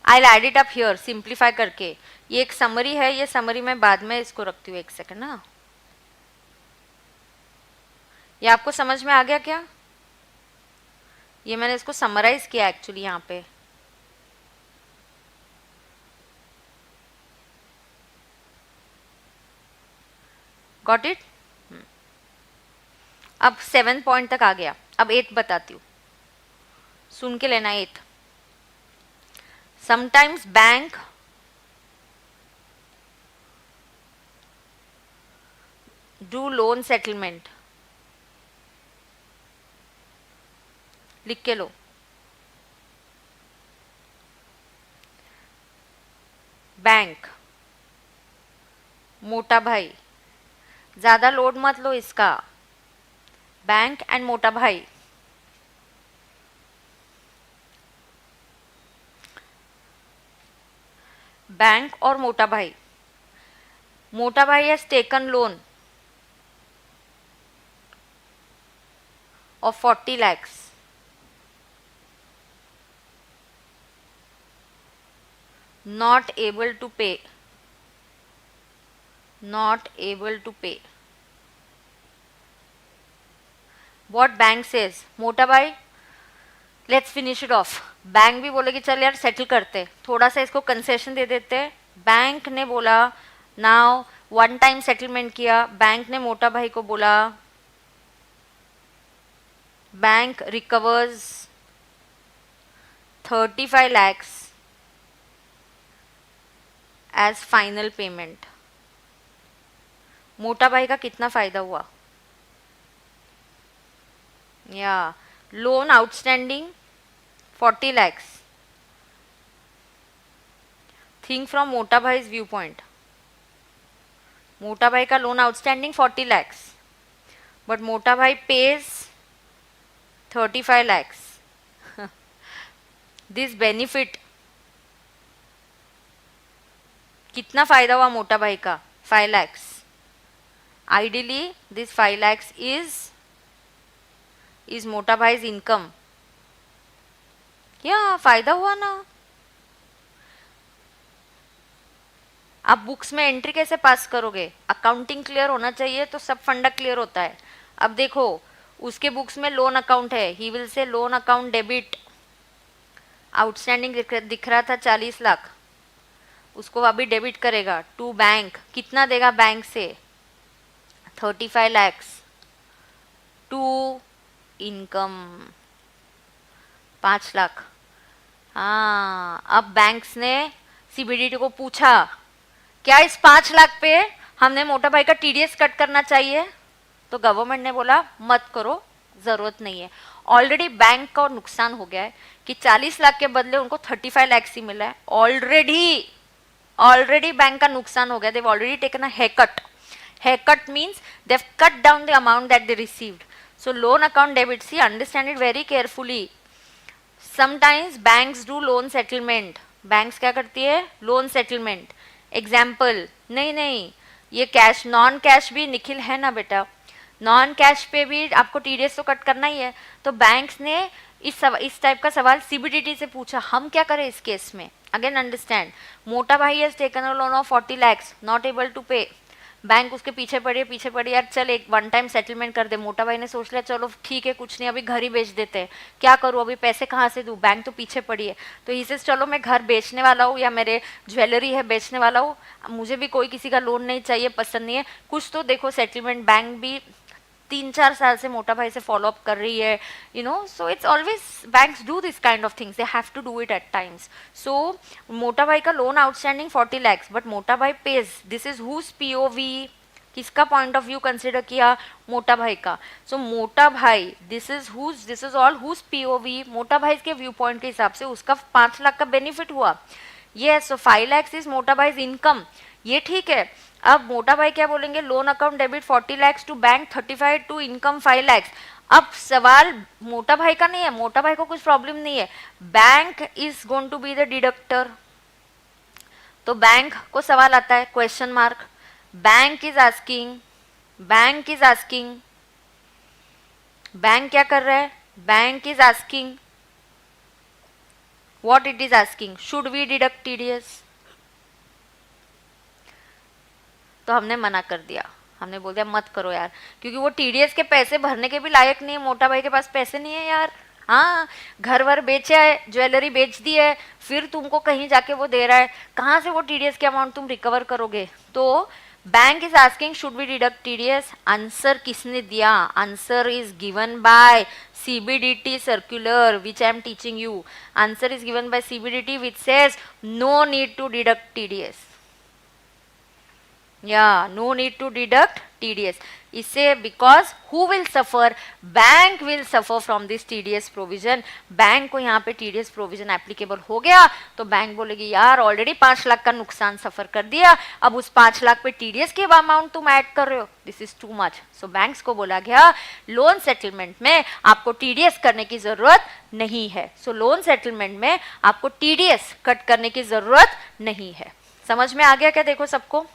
I will add it up here simplify करके। ये एक समरी है, ये समरी मैं बाद में इसको रखती हूँ, एक सेकंड ना। ये आपको समझ में आ गया क्या? ये मैंने इसको समराइज किया एक्चुअली यहाँ पे। Got it? अब 7 पॉइंट तक आ गया, अब 8 बताती हूँ, सुन के लेना। 8, sometimes bank do loan settlement, लिख के लो। बैंक, मोटा भाई, ज्यादा लोड मत लो इसका, बैंक एंड मोटा भाई। बैंक और मोटा भाई, मोटा Bhai has taken loan of 40 lakhs, not able to pay, not able to pay. What bank says? मोटा भाई let's finish it of. Bank भी बोलेगी चल यार सेटल करते, थोड़ा सा इसको कंसेशन दे देते। बैंक ने बोला नाउ, वन टाइम सेटलमेंट किया। बैंक ने मोटा भाई को बोला bank recovers 35 lakhs as final payment. Mota भाई का कितना फायदा हुआ? या loan outstanding 40 lakhs। Think from Mota Bhai's view point. मोटा भाई का loan outstanding 40 lakhs, but Mota Bhai page 35 lakhs। This benefit, कितना फायदा हुआ मोटा भाई का? 5 lakhs। Ideally this 5 lakhs is मोटा भाईज इनकम। क्या फायदा हुआ ना? आप बुक्स में एंट्री कैसे पास करोगे? अकाउंटिंग क्लियर होना चाहिए तो सब फंडा क्लियर होता है। अब देखो उसके बुक्स में लोन अकाउंट है, he will say loan account debit, outstanding दिख रहा था 40 लाख, उसको अभी डेबिट करेगा टू बैंक। कितना देगा बैंक से? 35 lakhs टू इनकम 5 लाख। हाँ, अब बैंक्स ने सीबीडीटी को पूछा क्या इस 5 लाख पे हमने मोटा भाई का टीडीएस कट करना चाहिए? तो गवर्नमेंट ने बोला मत करो, जरूरत नहीं है। ऑलरेडी बैंक का नुकसान हो गया है कि 40 लाख के बदले उनको 35 लाख ही मिला है। ऑलरेडी बैंक का नुकसान हो गया, they've already taken a haircut. Haircut means they've cut down the amount that they received. So loan account debit, see, understand it very carefully. Sometimes banks do loan settlement. Banks क्या करती है? Loan settlement. Example, नहीं नहीं, ये cash non cash भी निखिल है ना बेटा, नॉन कैश पे भी आपको टीडीएस तो कट करना ही है. तो बैंक्स ने इस टाइप का सवाल सीबीडीटी से पूछा, हम क्या करें इस केस में. Again understand, Mota Bhai has taken a loan of 40 lakhs, not able to pay. Bank उसके पीछे पड़ी यार, चल एक वन टाइम सेटलमेंट कर दे. मोटा भाई ने सोच लिया चलो ठीक है, कुछ नहीं, अभी घर ही बेच देते हैं, क्या करूँ अभी पैसे कहाँ से दूँ, बैंक तो पीछे पड़ी है. तो इसे चलो मैं घर बेचने वाला हूँ या मेरे ज्वेलरी है बेचने वाला हूँ, मुझे भी कोई किसी का लोन नहीं चाहिए, पसंद नहीं है, कुछ तो देखो सेटलमेंट. बैंक भी 3-4 साल से मोटा भाई से फॉलो अप कर रही है, you know. So it's always banks do this kind of things, they have to do it at times. So मोटा भाई का loan outstanding 40 lakhs, but Mota Bhai pays, this is whose POV, किसका पॉइंट ऑफ व्यू कंसिडर किया, मोटा भाई का. So मोटा Bhai, this is all whose POV, Mota Bhai के view point के हिसाब से उसका 5 लाख का बेनिफिट हुआ. यस, सो 5 lakhs इज मोटा भाई इनकम, ये ठीक है. अब मोटा भाई क्या बोलेंगे, loan account debit 40 lakhs to bank, 35 to income 5 lakhs. अब सवाल मोटा भाई का नहीं है, मोटा भाई को कुछ प्रॉब्लम नहीं है, bank is going to be the deductor. तो बैंक को सवाल आता है, question mark. Bank is asking, bank क्या कर रहा है, bank is asking, what it is asking, should we deduct TDS. तो हमने मना कर दिया, हमने बोल दिया मत करो यार, क्योंकि वो टीडीएस के पैसे भरने के भी लायक नहीं है, मोटा भाई के पास पैसे नहीं है यार. हाँ, घर वर बेचा है, ज्वेलरी बेच दी है, फिर तुमको कहीं जाके वो दे रहा है, कहाँ से वो टीडीएस के अमाउंट तुम रिकवर करोगे. तो bank is asking should we deduct TDS. Answer किसने दिया, answer is given by CBDT circular which I am teaching you. Answer is given by CBDT which says no need to deduct TDS. Yeah, no need to deduct TDS. इससे because who will suffer? Bank will suffer from this TDS provision. Bank को यहाँ पे TDS provision applicable हो गया तो bank बोलेगी यार already 5 lakh का नुकसान सफर कर दिया, अब उस 5 लाख पे TDS के अमाउंट तुम ऐड कर रहे हो, this is too much. So banks को बोला गया लोन सेटलमेंट में आपको TDS करने की जरूरत नहीं है. सो लोन सेटलमेंट में आपको TDS कट करने की जरूरत नहीं है. समझ में आ गया क्या, देखो सबको,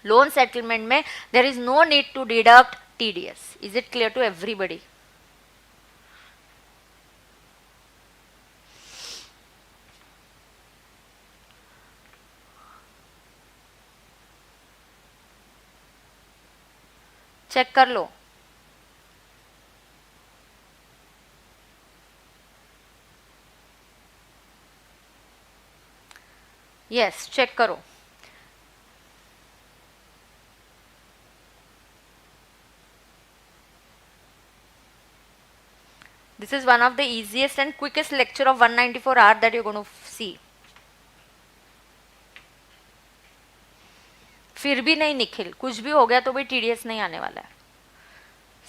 लोन सेटलमेंट में there is no need to deduct TDS. Is it clear to everybody? Check कर लो. यस, चेक करो. This is one of the easiest and quickest lecture of 194 hour that you're going to see. फिर भी नहीं निखिल, कुछ भी हो गया तो भी टीडीएस नहीं आने वाला है.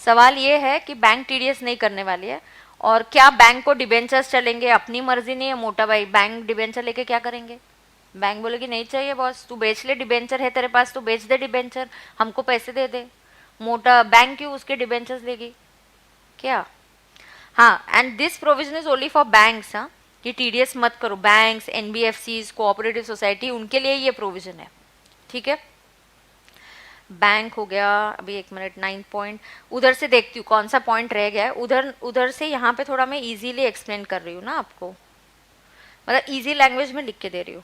सवाल ये है कि बैंक टीडीएस नहीं करने वाली है, और क्या बैंक को डिबेंचर्स चलेंगे, अपनी मर्जी नहीं है मोटा भाई, बैंक डिबेंचर लेके क्या करेंगे. बैंक बोलेगी नहीं चाहिए बॉस, तू बेच ले, डिबेंचर है तेरे पास तो बेच दे डिबेंचर, हमको पैसे दे दे. मोटा बैंक क्यों उसके डिबेंचर्स लेगी क्या. हाँ, and this provision is only for banks. हाँ, कि टीडीएस मत करो, बैंक्स, एनबीएफसीज, कोऑपरेटिव सोसाइटी, उनके लिए ये प्रोविजन है. ठीक है, बैंक हो गया. अभी 1 मिनट, 9 पॉइंट उधर से देखती हूँ कौन सा पॉइंट रह गया है. उधर से यहाँ पे थोड़ा मैं इजीली एक्सप्लेन कर रही हूँ ना आपको, मतलब इजी लैंग्वेज में लिख के दे रही हूँ.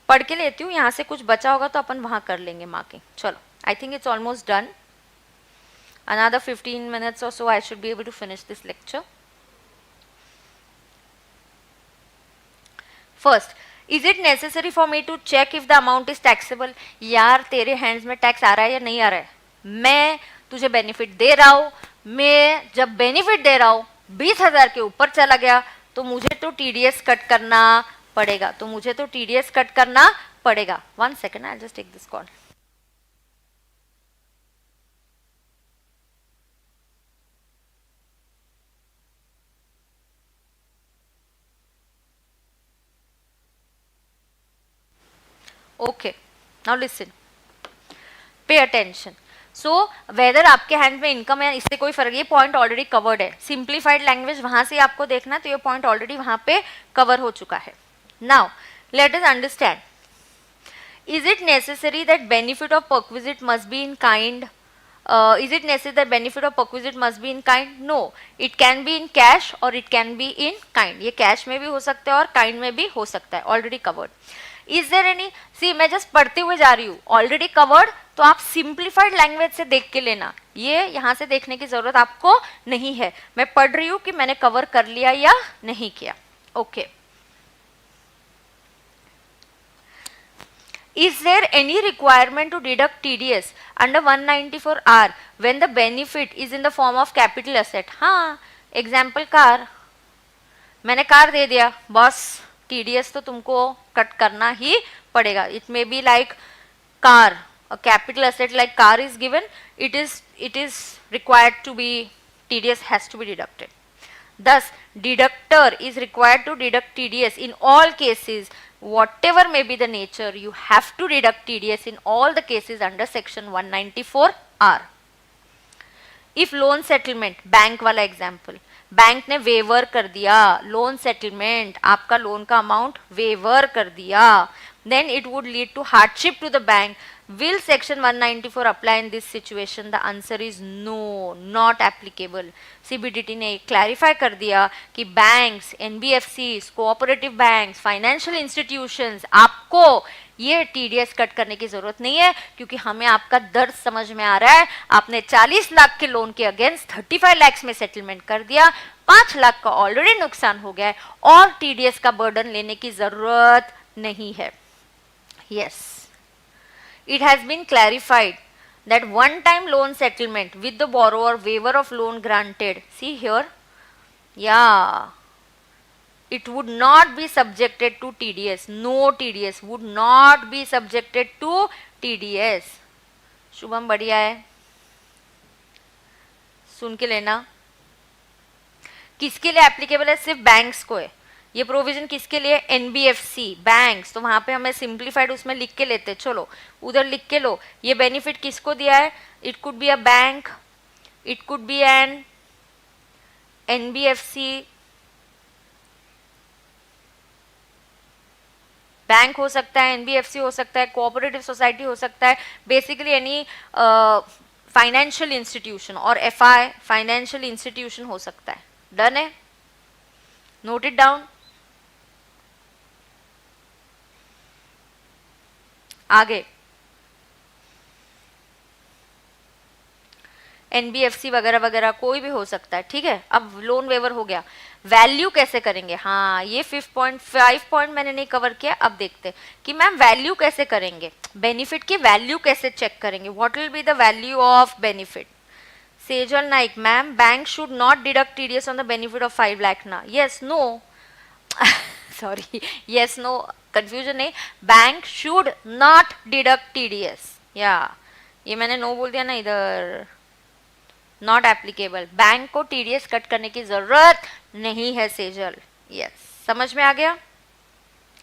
पढ़ के लेती हूँ, यहाँ से कुछ बचा होगा तो अपन वहाँ कर लेंगे मार्किंग. चलो, I think it's almost done. Another 15 minutes or so I should be able to finish this lecture. First, is it necessary for me to check if the amount is taxable? यार तेरे hands में tax आ रहा है या नहीं आ रहा है, मैं तुझे बेनिफिट दे रहा हूँ, मैं जब बेनिफिट दे रहा हूँ 20,000 के ऊपर चला गया तो मुझे तो TDS कट करना पड़ेगा, तो मुझे तो TDS कट करना पड़ेगा. 1 second, I'll just take this call. Okay, now listen. Pay attention. So whether आपके हैंड में इनकम है, इससे कोई फर्क, ये पॉइंट ऑलरेडी कवर्ड है. सिंप्लीफाइड लैंग्वेज वहां से आपको देखना, तो ये पॉइंट ऑलरेडी वहां पे कवर हो चुका है. Now let us understand, is it necessary that benefit of perquisite must be in kind? Is it necessary that benefit of perquisite must be in kind? No, it can be in cash or it can be in kind. ये cash में भी हो सकता है और kind में भी हो सकता है, already covered. Is there any, see मैं just पढ़ते हुए जा रही हूँ, already covered, तो आप simplified language से देख के लेना, ये यहाँ से देखने की जरूरत आपको नहीं है. मैं पढ़ रही हूँ कि मैंने cover कर लिया या नहीं किया. Okay. Is there any requirement to deduct TDS under 194R when the benefit is in the form of capital asset? हाँ, example कार, मैंने कार दे दिया, बॉस TDS तो तुमको कट करना ही पड़ेगा. It may be like car, a capital asset like car is given, it is required to be, TDS has to be deducted. Thus, deductor is required to deduct TDS in all cases. Whatever may be the nature, you have to deduct TDS in all the cases under section 194R. If loan settlement, bank वाला example, bank ने waiver कर दिया, loan settlement, आपका loan का amount waiver कर दिया, then it would lead to hardship to the bank. Will section 194 apply in this situation? The answer is no, not applicable. CBDT ने clarify कर दिया कि banks, NBFCs, cooperative banks, financial institutions, आपको ये TDS cut करने की जरूरत नहीं है, क्योंकि हमें आपका दर्द समझ में आ रहा है. आपने 40 लाख के लोन के अगेंस्ट 35 लाख में सेटलमेंट कर दिया, 5 लाख का ऑलरेडी नुकसान हो गया है और TDS का बर्डन लेने की जरूरत नहीं है. Yes, it has been clarified that one-time loan settlement with the borrower, waiver of loan granted. See here, yeah, it would not be subjected to TDS. No TDS would not be subjected to TDS. Shubham बढ़िया है, सुन के लेना. किसके लिए applicable है? सिर्फ banks को है ये प्रोविजन. किसके लिए? NBFC, banks. तो वहां पे हमें सिंप्लीफाइड उसमें लिख के लेते, चलो उधर लिख के लो. ये बेनिफिट किसको दिया है? It could be a bank, it could be an NBFC, bank हो सकता है, एनबीएफसी हो सकता है, कोऑपरेटिव सोसाइटी हो सकता है, बेसिकली एनी फाइनेंशियल इंस्टीट्यूशन और एफआई फाइनेंशियल इंस्टीट्यूशन हो सकता है. डन है? Note it down. आगे एनबीएफसी वगैरह वगैरह कोई भी हो सकता है. ठीक है, अब लोन वेवर हो गया, वैल्यू कैसे करेंगे? हाँ, ये 5 पॉइंट मैंने नहीं कवर किया. अब देखते हैं कि मैम वैल्यू कैसे करेंगे, बेनिफिट की वैल्यू कैसे चेक करेंगे. What will be the value of benefit? Sejal Naik, ma'am bank should not deduct TDS on the benefit of 5 lakh ना. Yes no sorry, yes no confusion है. Bank should not deduct TDS, या ये मैंने no बोल दिया ना इधर, नॉट एप्लीकेबल. बैंक को टीडीएस कट करने की जरूरत नहीं है सेजल. यस, समझ में आ गया.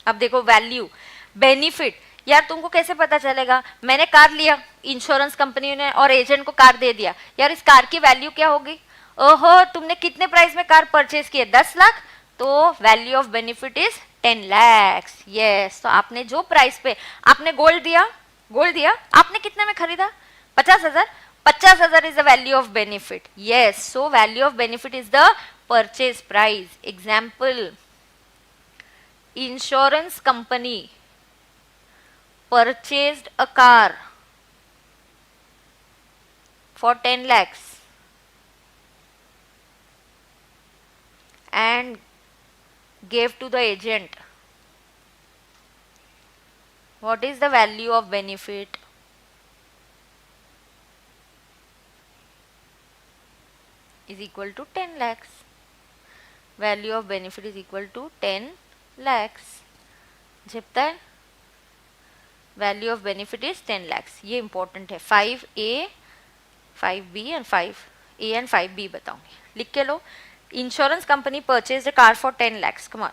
अब देखो वैल्यू, बेनिफिट. यार तुमको कैसे पता चलेगा? मैंने कार लिया, इंश्योरेंस कंपनी ने और एजेंट को कार दे दिया, यार इस कार की वैल्यू क्या होगी? ओहो, तुमने कितने प्राइस में कार परचेज किए? 10 लाख. तो value of benefit is 10 lakh. Yes, तो आपने जो प्राइस पे आपने गोल्ड दिया, आपने कितने में खरीदा? 50,000. 50,000 is the value of benefit. Yes, so value of benefit is the purchase price. Example, insurance company purchased a car for 10 lakhs and gave to the agent. What is the value of benefit? Is equal to 10 lakhs. Value of benefit is equal to 10 lakhs. झपता है? Value of benefit is 10 lakhs. ये important है. 5A, 5B and 5A and 5B बताऊंगी. लिख के लो. Insurance company purchased a car for 10 lakhs. Come on.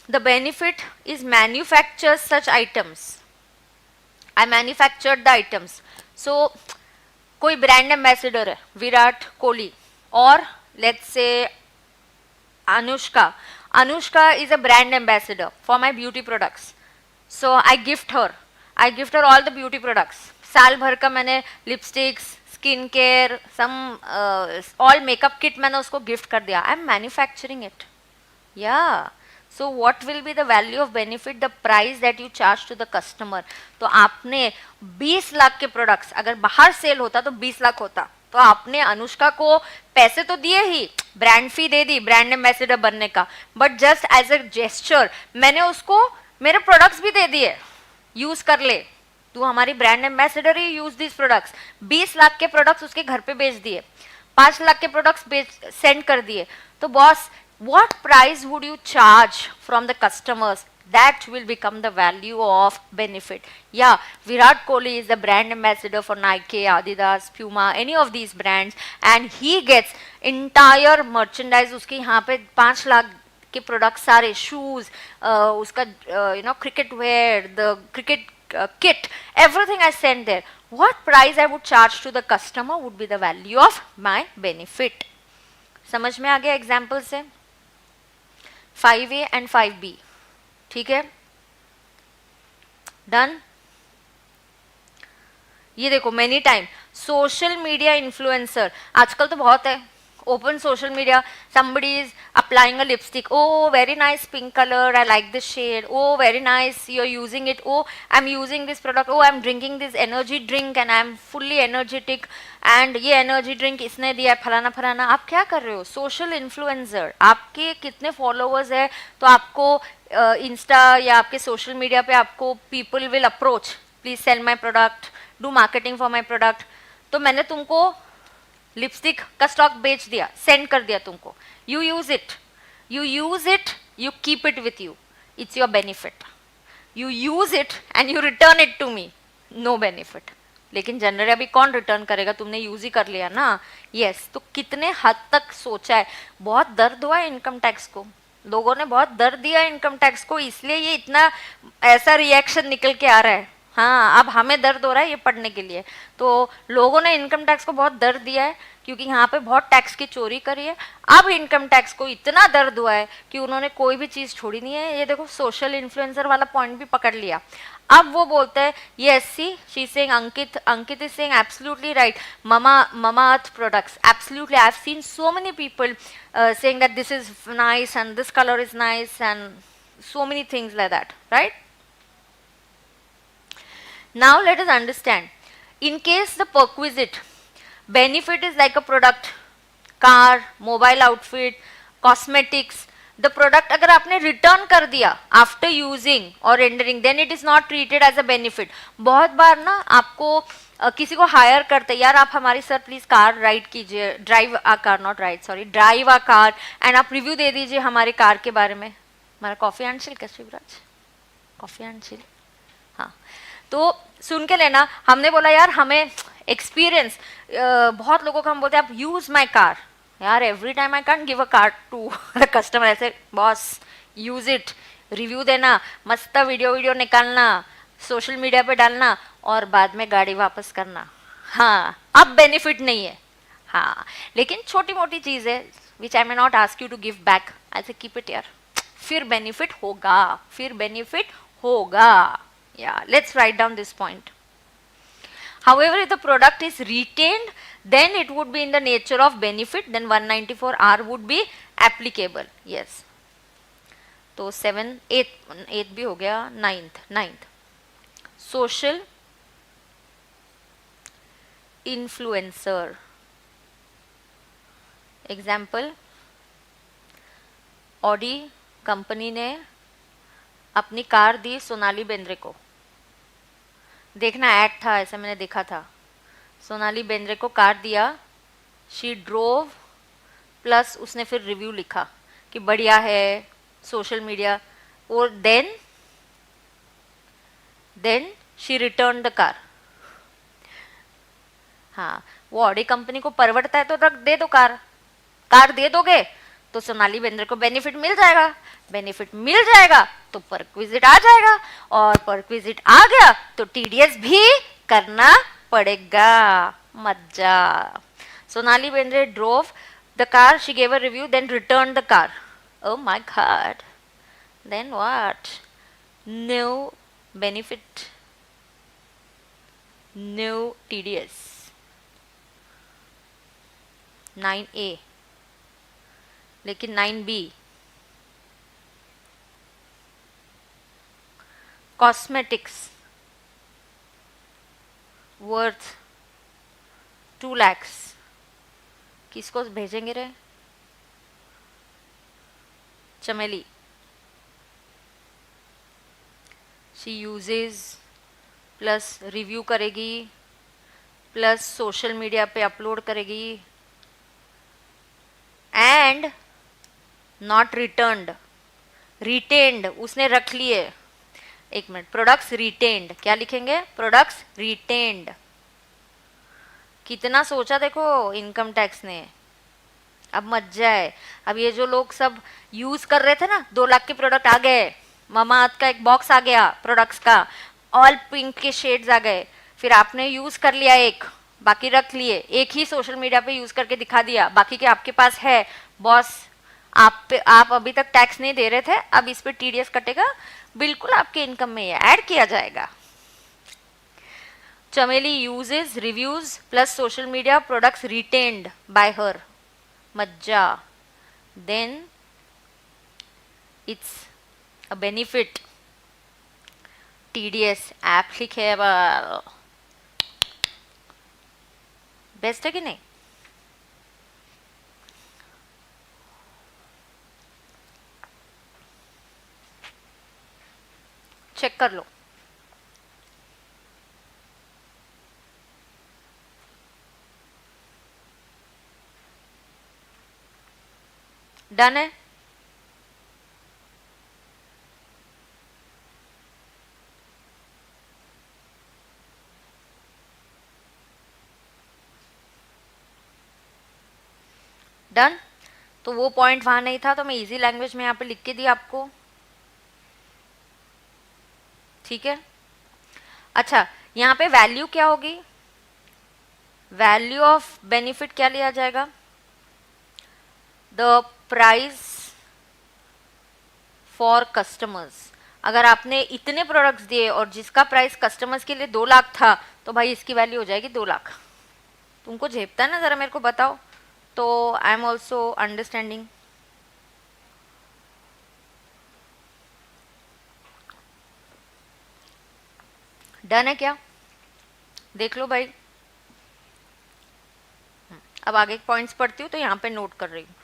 The benefit is manufacture such items. I manufactured the items. So कोई brand ambassador है, विराट कोहली, और let's say Anushka. Anushka is a brand ambassador for my beauty products. So I gift her all the beauty products. साल भर का मैंने lipsticks, skin care, some all makeup kit मैंने उसको gift कर दिया. I am manufacturing it. या so what will be the value of benefit? The price that you charge to the customer. तो आपने 20 लाख के प्रोडक्ट्स अगर बाहर सेल होता तो 20 लाख होता. तो आपने अनुष्का को पैसे तो दिए ही, ब्रांड फी दे दी ब्रांड एम्बेसडर बनने का, but just as a gesture मैंने उसको मेरे प्रोडक्ट्स भी दे दिए, यूज कर ले, तू हमारी brand ambassador he, use this products. 20 lakh के प्रोडक्ट्स उसके घर पे बेच दिए, 5 लाख के प्रोडक्ट्स सेंड कर दिए. तो boss, what price would you charge from the customers? That will become the value of benefit. Yeah, Virat Kohli is the brand ambassador for Nike, Adidas, Puma, any of these brands, and he gets entire merchandise. उसके यहाँ पे 5 लाख के product सारे, shoes, उसका cricket wear, the cricket kit, everything I send there. What price I would charge to the customer would be the value of my benefit. समझ में आ गया example से? 5A and 5B. ठीक है, डन. ये देखो, many time social media influencer आजकल तो बहुत है. Open social media, somebody is applying a lipstick. Oh, very nice pink color, I like this shade. Oh, very nice, you're using it. Oh, I'm using this product. Oh, I'm drinking this energy drink and I'm fully energetic. And ये energy drink इसने दिया, फलाना फलाना. आप क्या कर रहे हो? Social influencer. आपके कितने फॉलोअर्स है तो आपको इंस्टा या आपके सोशल मीडिया पे आपको people will approach, please sell my product, do marketing for my product. तो मैंने तुमको लिपस्टिक का स्टॉक बेच दिया, सेंड कर दिया तुमको. You use it, you keep it with you, it's your benefit. You use it and you return it to me, no benefit. लेकिन जनरली अभी कौन रिटर्न करेगा? तुमने यूज ही कर लिया ना. यस. तो कितने हद तक सोचा है. बहुत दर्द हुआ है इनकम टैक्स को, लोगों ने बहुत दर्द दिया इनकम टैक्स को, इसलिए ये इतना ऐसा रिएक्शन निकल के आ रहा है. हाँ, अब हमें दर्द हो रहा है ये पढ़ने के लिए. तो लोगों ने इनकम टैक्स को बहुत दर्द दिया है क्योंकि यहाँ पे बहुत टैक्स की चोरी करी है. अब इनकम टैक्स को इतना दर्द हुआ है कि उन्होंने कोई भी चीज छोड़ी नहीं है. ये देखो, सोशल इन्फ्लुएंसर वाला पॉइंट भी पकड़ लिया. अब वो बोलते हैं yes, see she saying, Ankit is saying absolutely right, mama earth products, absolutely I have seen so many people saying that this is nice and this colour is nice and so many things like that, right? Now let us understand, in case the perquisite benefit is like a product, car, mobile outfit, cosmetics, the product अगर आपने return कर दिया after using और rendering, then it is not treated as a benefit. बहुत बार ना आपको किसी को हायर करते, यार आप हमारी सर प्लीज कार राइड कीजिए, drive a car, not ride, sorry, drive a car, and आप रिव्यू दे दीजिए हमारी कार के बारे में. हमारा कॉफी एंड चिल कैसे शिवराज, कॉफी एंड चिल. हाँ, तो सुन के लेना. हमने बोला यार हमें एक्सपीरियंस, बहुत लोगों को हम बोलते हैं आप यूज माई कार. यार every time I can't give a car to the customer. ऐसे बॉस, यूज इट, रिव्यू देना, मस्त वीडियो निकालना, सोशल मीडिया पे डालना और बाद में गाड़ी वापस करना. हाँ, अब बेनिफिट नहीं है. हाँ, लेकिन छोटी मोटी चीज है which I may not ask you to give back, ऐसे कीप इट यार, फिर बेनिफिट होगा, फिर बेनिफिट होगा. Yeah, let's write down this point. However, if the product is retained, then it would be in the nature of benefit, then 194R would be applicable. Yes. तो 7, 8 भी हो गया. 9th social influencer. Example, Audi company ने अपनी car दी सोनाली बेंद्रे को. देखना, add था, ऐसा मैंने देखा था. सोनाली बेंद्रे को कार दिया, शी ड्रोव, प्लस उसने फिर रिव्यू लिखा कि बढ़िया है, सोशल मीडिया, और then she return the car. हाँ, वो ऑडी कंपनी को परवड़ता है तो रख दे दो कार दे दोगे तो सोनाली बेंद्रे को बेनिफिट मिल जाएगा, बेनिफिट मिल जाएगा तो परक्विजिट आ जाएगा, और परक्विजिट आ गया तो टीडीएस भी करना पड़ेगा। मजा। Sonali Bendre drove the car, she gave a review, then return the car. Oh my God, then what? No benefit, no TDS. 9A, लेकिन 9B कॉस्मेटिक्स वर्थ 2 लाख, किसको भेजेंगे रे? चमेली। शी यूजेस प्लस रिव्यू करेगी प्लस सोशल मीडिया पे upload करेगी and not returned, retained, उसने रख लिए। एक मिनट, प्रोडक्ट्स रिटेन्ड, क्या लिखेंगे? Products retained. कितना सोचा देखो इनकम टैक्स ने। अब मजा है। अब ये जो लोग सब यूज कर रहे थे ना, 2 लाख के प्रोडक्ट आ गए, मामा अर्थ का एक बॉक्स आ गया प्रोडक्ट्स का, ऑल पिंक के शेड्स आ गए, फिर आपने यूज कर लिया एक, बाकी रख लिए, एक ही सोशल मीडिया पे यूज करके दिखा दिया, बाकी के आपके पास है। बॉस आप अभी तक टैक्स नहीं दे रहे थे, अब इस पे टीडीएस कटेगा, बिल्कुल आपके इनकम में ऐड किया जाएगा। चमेली uses reviews plus social media products retained by her. Majja. Then it's a benefit. TDS applicable. Best है कि नहीं? चेक कर लो। डन है? डन। तो वो पॉइंट वहां नहीं था, तो मैं इजी लैंग्वेज में यहाँ पे लिख के दी आपको। ठीक है। अच्छा, यहाँ पे वैल्यू क्या होगी? वैल्यू ऑफ बेनिफिट क्या लिया जाएगा? The price for customers. अगर आपने इतने प्रोडक्ट्स दिए और जिसका प्राइस कस्टमर्स के लिए 2 लाख था, तो भाई इसकी वैल्यू हो जाएगी 2 लाख। तुमको झेपता है ना? जरा मेरे को बताओ, तो I am also understanding. Done है क्या? देख लो भाई। अब आगे पॉइंट्स पढ़ती हूँ तो यहाँ पे नोट कर रही हूँ।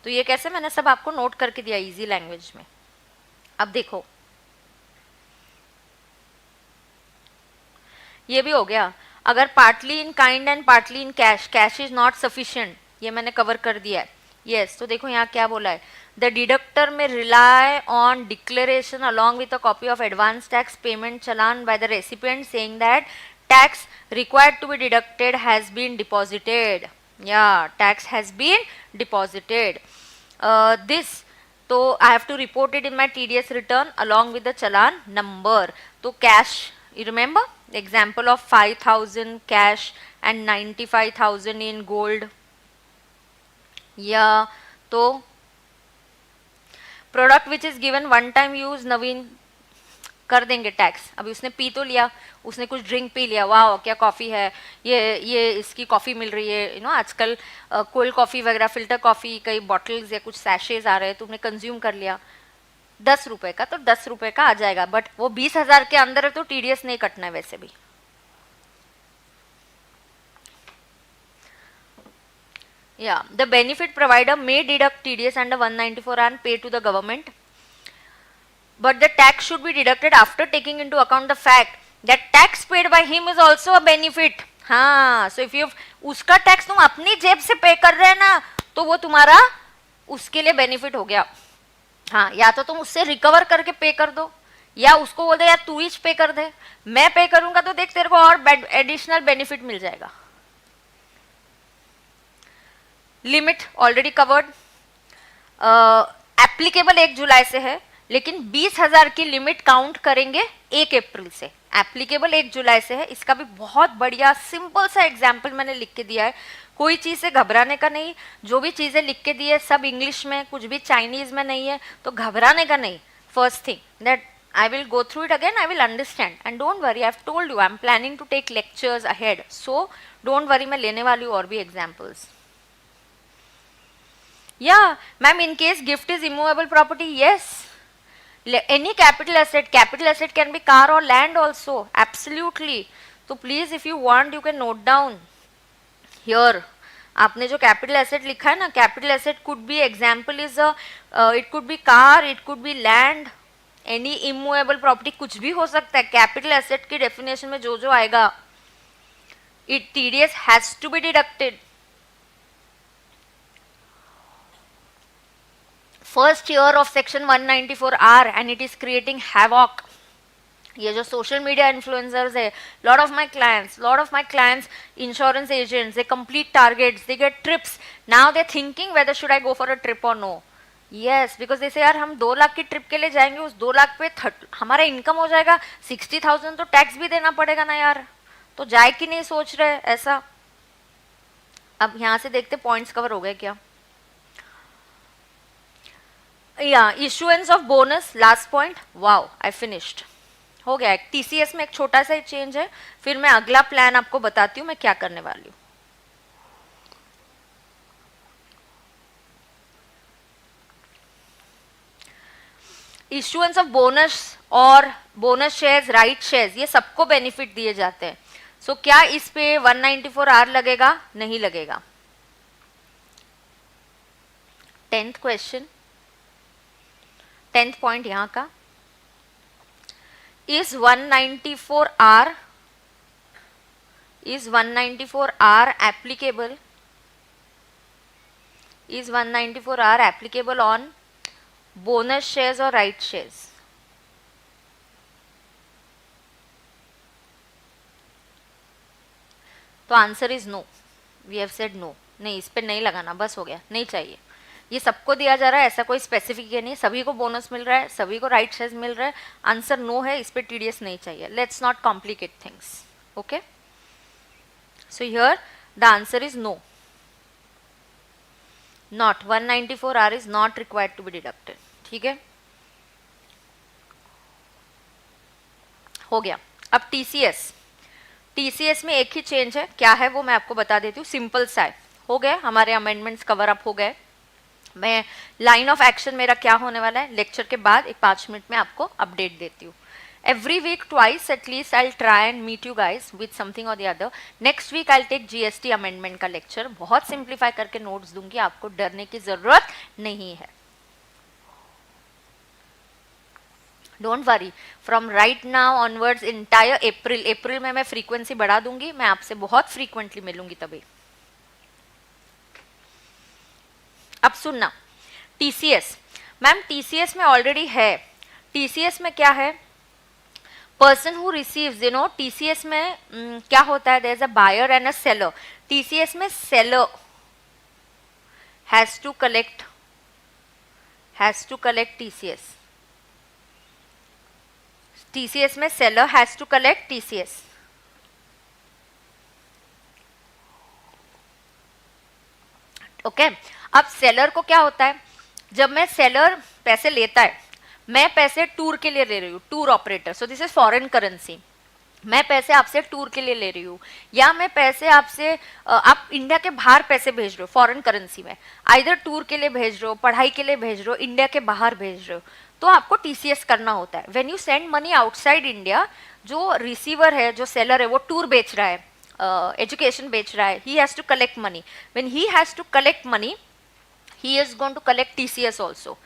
तो ये कैसे, मैंने सब आपको नोट करके दिया इजी लैंग्वेज में। अब देखो, ये भी हो गया। अगर partly in kind and partly in cash, cash is not sufficient, ये मैंने कवर कर दिया है। यस, तो देखो यहाँ क्या बोला है, the deductor may rely on declaration along with a copy of advance tax payment challan by the recipient saying that tax required to be deducted has been deposited, या tax has been deposited. This, तो I have to report it in my TDS return along with the challan number. तो cash, you remember the example of 5,000 cash and 95,000 in gold, या तो product which is given one time use, नवीन कर देंगे tax. अभी उसने P तो लिया, उसने कुछ ड्रिंक पी लिया, वाह क्या कॉफ़ी है, ये इसकी कॉफ़ी मिल रही है, यू नो आजकल कोल्ड कॉफ़ी वगैरह, फिल्टर कॉफ़ी, कई बॉटल्स या कुछ सैशेज आ रहे हैं, तुमने कंज्यूम कर लिया 10 रुपए का, तो 10 रुपए का आ जाएगा, बट वो 20,000 के अंदर है तो टीडीएस नहीं कटना है वैसे भी। Yeah, the benefit provider may deduct TDS under 194 and pay to the government, but the tax should be deducted after taking into account the fact that tax paid by him is also a benefit. हाँ, so if you उसका tax तुम अपनी जेब से पे कर रहे हैं ना, तो वो तुम्हारा उसके लिए बेनिफिट हो गया। हाँ, या तो तुम उससे रिकवर करके पे कर दो, या उसको बोल दो यार तू ही पे कर दे, मैं पे करूंगा तो देख तेरे को और एडिशनल बेनिफिट मिल जाएगा। Limit already covered. एप्लीकेबल 1 जुलाई से है, लेकिन 20,000 की लिमिट काउंट करेंगे 1 अप्रैल से। एप्लीकेबल 1 जुलाई से है। इसका भी बहुत बढ़िया सिंपल सा एग्जाम्पल मैंने लिख के दिया है। कोई चीज़ से घबराने का नहीं, जो भी चीज़ें लिख के दी है सब इंग्लिश में, कुछ भी चाइनीज में नहीं है, तो घबराने का नहीं। First thing that I will go through it again, I will understand, and don't worry, I've told you I'm planning to take lectures ahead, so don't worry, मैं लेने वाली हूँ और भी examples. Yeah, ma'am, in case gift is immovable property, yes, any capital asset can be car or land also, absolutely. So please, if you want, you can note down here. आपने जो capital asset लिखा है ना, capital asset could be, example is it could B car, it could B land, any immovable property, कुछ भी हो सकता है। कैपिटल एसेट की डेफिनेशन में जो जो आएगा, it TDS has to be deducted. First year of section 194R and it is creating havoc. ये जो सोशल मीडिया इन्फ्लुएंसर्स है, lot of my clients insurance agents, they complete targets, they get trips, now they thinking whether should I go for a trip और no. Yes, because जैसे यार हम 2 लाख की trip के लिए जाएंगे, उस 2 लाख पे हमारा इनकम हो जाएगा 60,000, तो टैक्स भी देना पड़ेगा ना यार, तो जाए कि नहीं सोच रहे ऐसा। अब यहां से देखते पॉइंट्स कवर हो गए क्या। या issuance of bonus, last point, wow I finished, हो गया। टीसीएस में एक छोटा सा चेंज है, फिर मैं अगला प्लान आपको बताती हूँ मैं क्या करने वाली हूँ। इशुएंस ऑफ बोनस और बोनस शेयर्स, राइट शेयर्स, ये सबको बेनिफिट दिए जाते हैं। सो क्या इस पे 194R लगेगा? नहीं लगेगा। 10th क्वेश्चन, 10th पॉइंट यहां का, is 194R applicable? Is 194R applicable on bonus shares or right shares? तो answer is no, we have said no. नहीं, इस पे नहीं लगाना, बस हो गया, नहीं चाहिए। ये सबको दिया जा रहा है, ऐसा कोई स्पेसिफिक है नहीं, सभी को बोनस मिल रहा है, सभी को राइट शेयर्स मिल रहा है। आंसर नो है, इस पे टीडीएस नहीं चाहिए। Let's not complicate things, okay. So here the answer is no, not 194R is not required to be deducted. ठीक है, हो गया। अब टीसीएस, टीसीएस में एक ही चेंज है, क्या है वो मैं आपको बता देती हूँ, सिंपल सा है। हो गए हमारे अमेंडमेंट्स कवर अप हो गए। मैं लाइन ऑफ एक्शन मेरा क्या होने वाला है, लेक्चर के बाद एक 5 मिनट में आपको अपडेट देती हूँ। Every week twice at least I try and meet you guys with something और the other. Next week I take GST amendment का लेक्चर, बहुत सिंप्लीफाई करके नोट्स दूंगी, आपको डरने की जरूरत नहीं है। Don't worry, from right now onwards entire April में मैं फ्रीक्वेंसी बढ़ा दूंगी, मैं आपसे बहुत फ्रीक्वेंटली मिलूंगी तभी। अब सुनना, टीसीएस, मैम टीसीएस में ऑलरेडी है। टीसीएस में क्या है, person who receives, you know, TCS में क्या होता है, there is a buyer and a seller. TCS में seller has to collect TCS. TCS में seller has to collect TCS. Okay, अब सेलर को क्या होता है, जब मैं सेलर पैसे लेता है, मैं पैसे टूर के लिए ले रही हूँ, tour operator, so this is foreign currency. मैं पैसे आपसे टूर के लिए ले रही हूँ, या मैं पैसे आपसे, आप इंडिया के बाहर पैसे भेज रहे हो फॉरेन करेंसी में, आइदर टूर के लिए भेज रहे हो, पढ़ाई के लिए भेज रहे हो, इंडिया के बाहर भेज रहे हो, तो आपको टीसीएस करना होता है। When you send money outside India, जो रिसीवर है, जो सेलर है, वो टूर बेच रहा है, एजुकेशन बेच रहा है, he has to collect money. When he has to collect money, he is going to collect TCS also.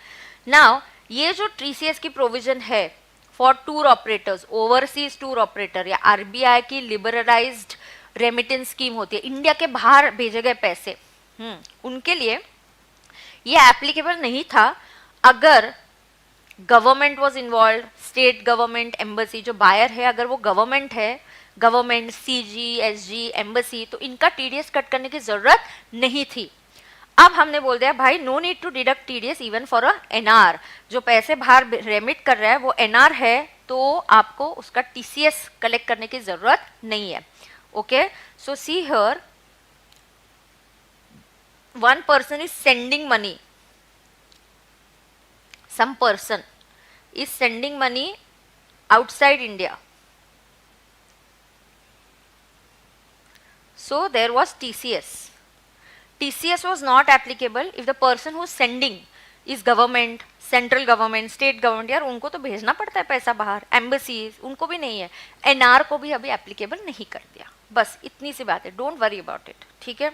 Now, ये जो TCS की प्रोविजन है for tour operators, overseas tour operator, या आरबीआई की लिबरलाइज्ड रेमिटेंस स्कीम होती है, India के बाहर भेजे गए पैसे, उनके लिए ये एप्लीकेबल नहीं था अगर government was involve, state government, embassy, जो बायर है अगर वो गवर्नमेंट है, गवर्नमेंट, सीजी, एसजी, एम्बेसी, तो इनका टीडीएस कट करने की जरूरत नहीं थी। अब हमने बोल दिया भाई no need to deduct TDS even for a NR, जो पैसे बाहर रेमिट कर रहा है वो एनआर है, तो आपको उसका टीसीएस कलेक्ट करने की जरूरत नहीं है. Okay, so see here, one person is sending money, some person is sending money outside India, so there was TCS. TCS was not applicable if the person who is sending is government, central government, state government, यार उनको तो भेजना पड़ता है पैसा बाहर, embassies, उनको भी नहीं है. एनआर को भी अभी एप्लीकेबल नहीं कर दिया. बस इतनी सी बात है, डोंट वरी अबाउट इट. ठीक है.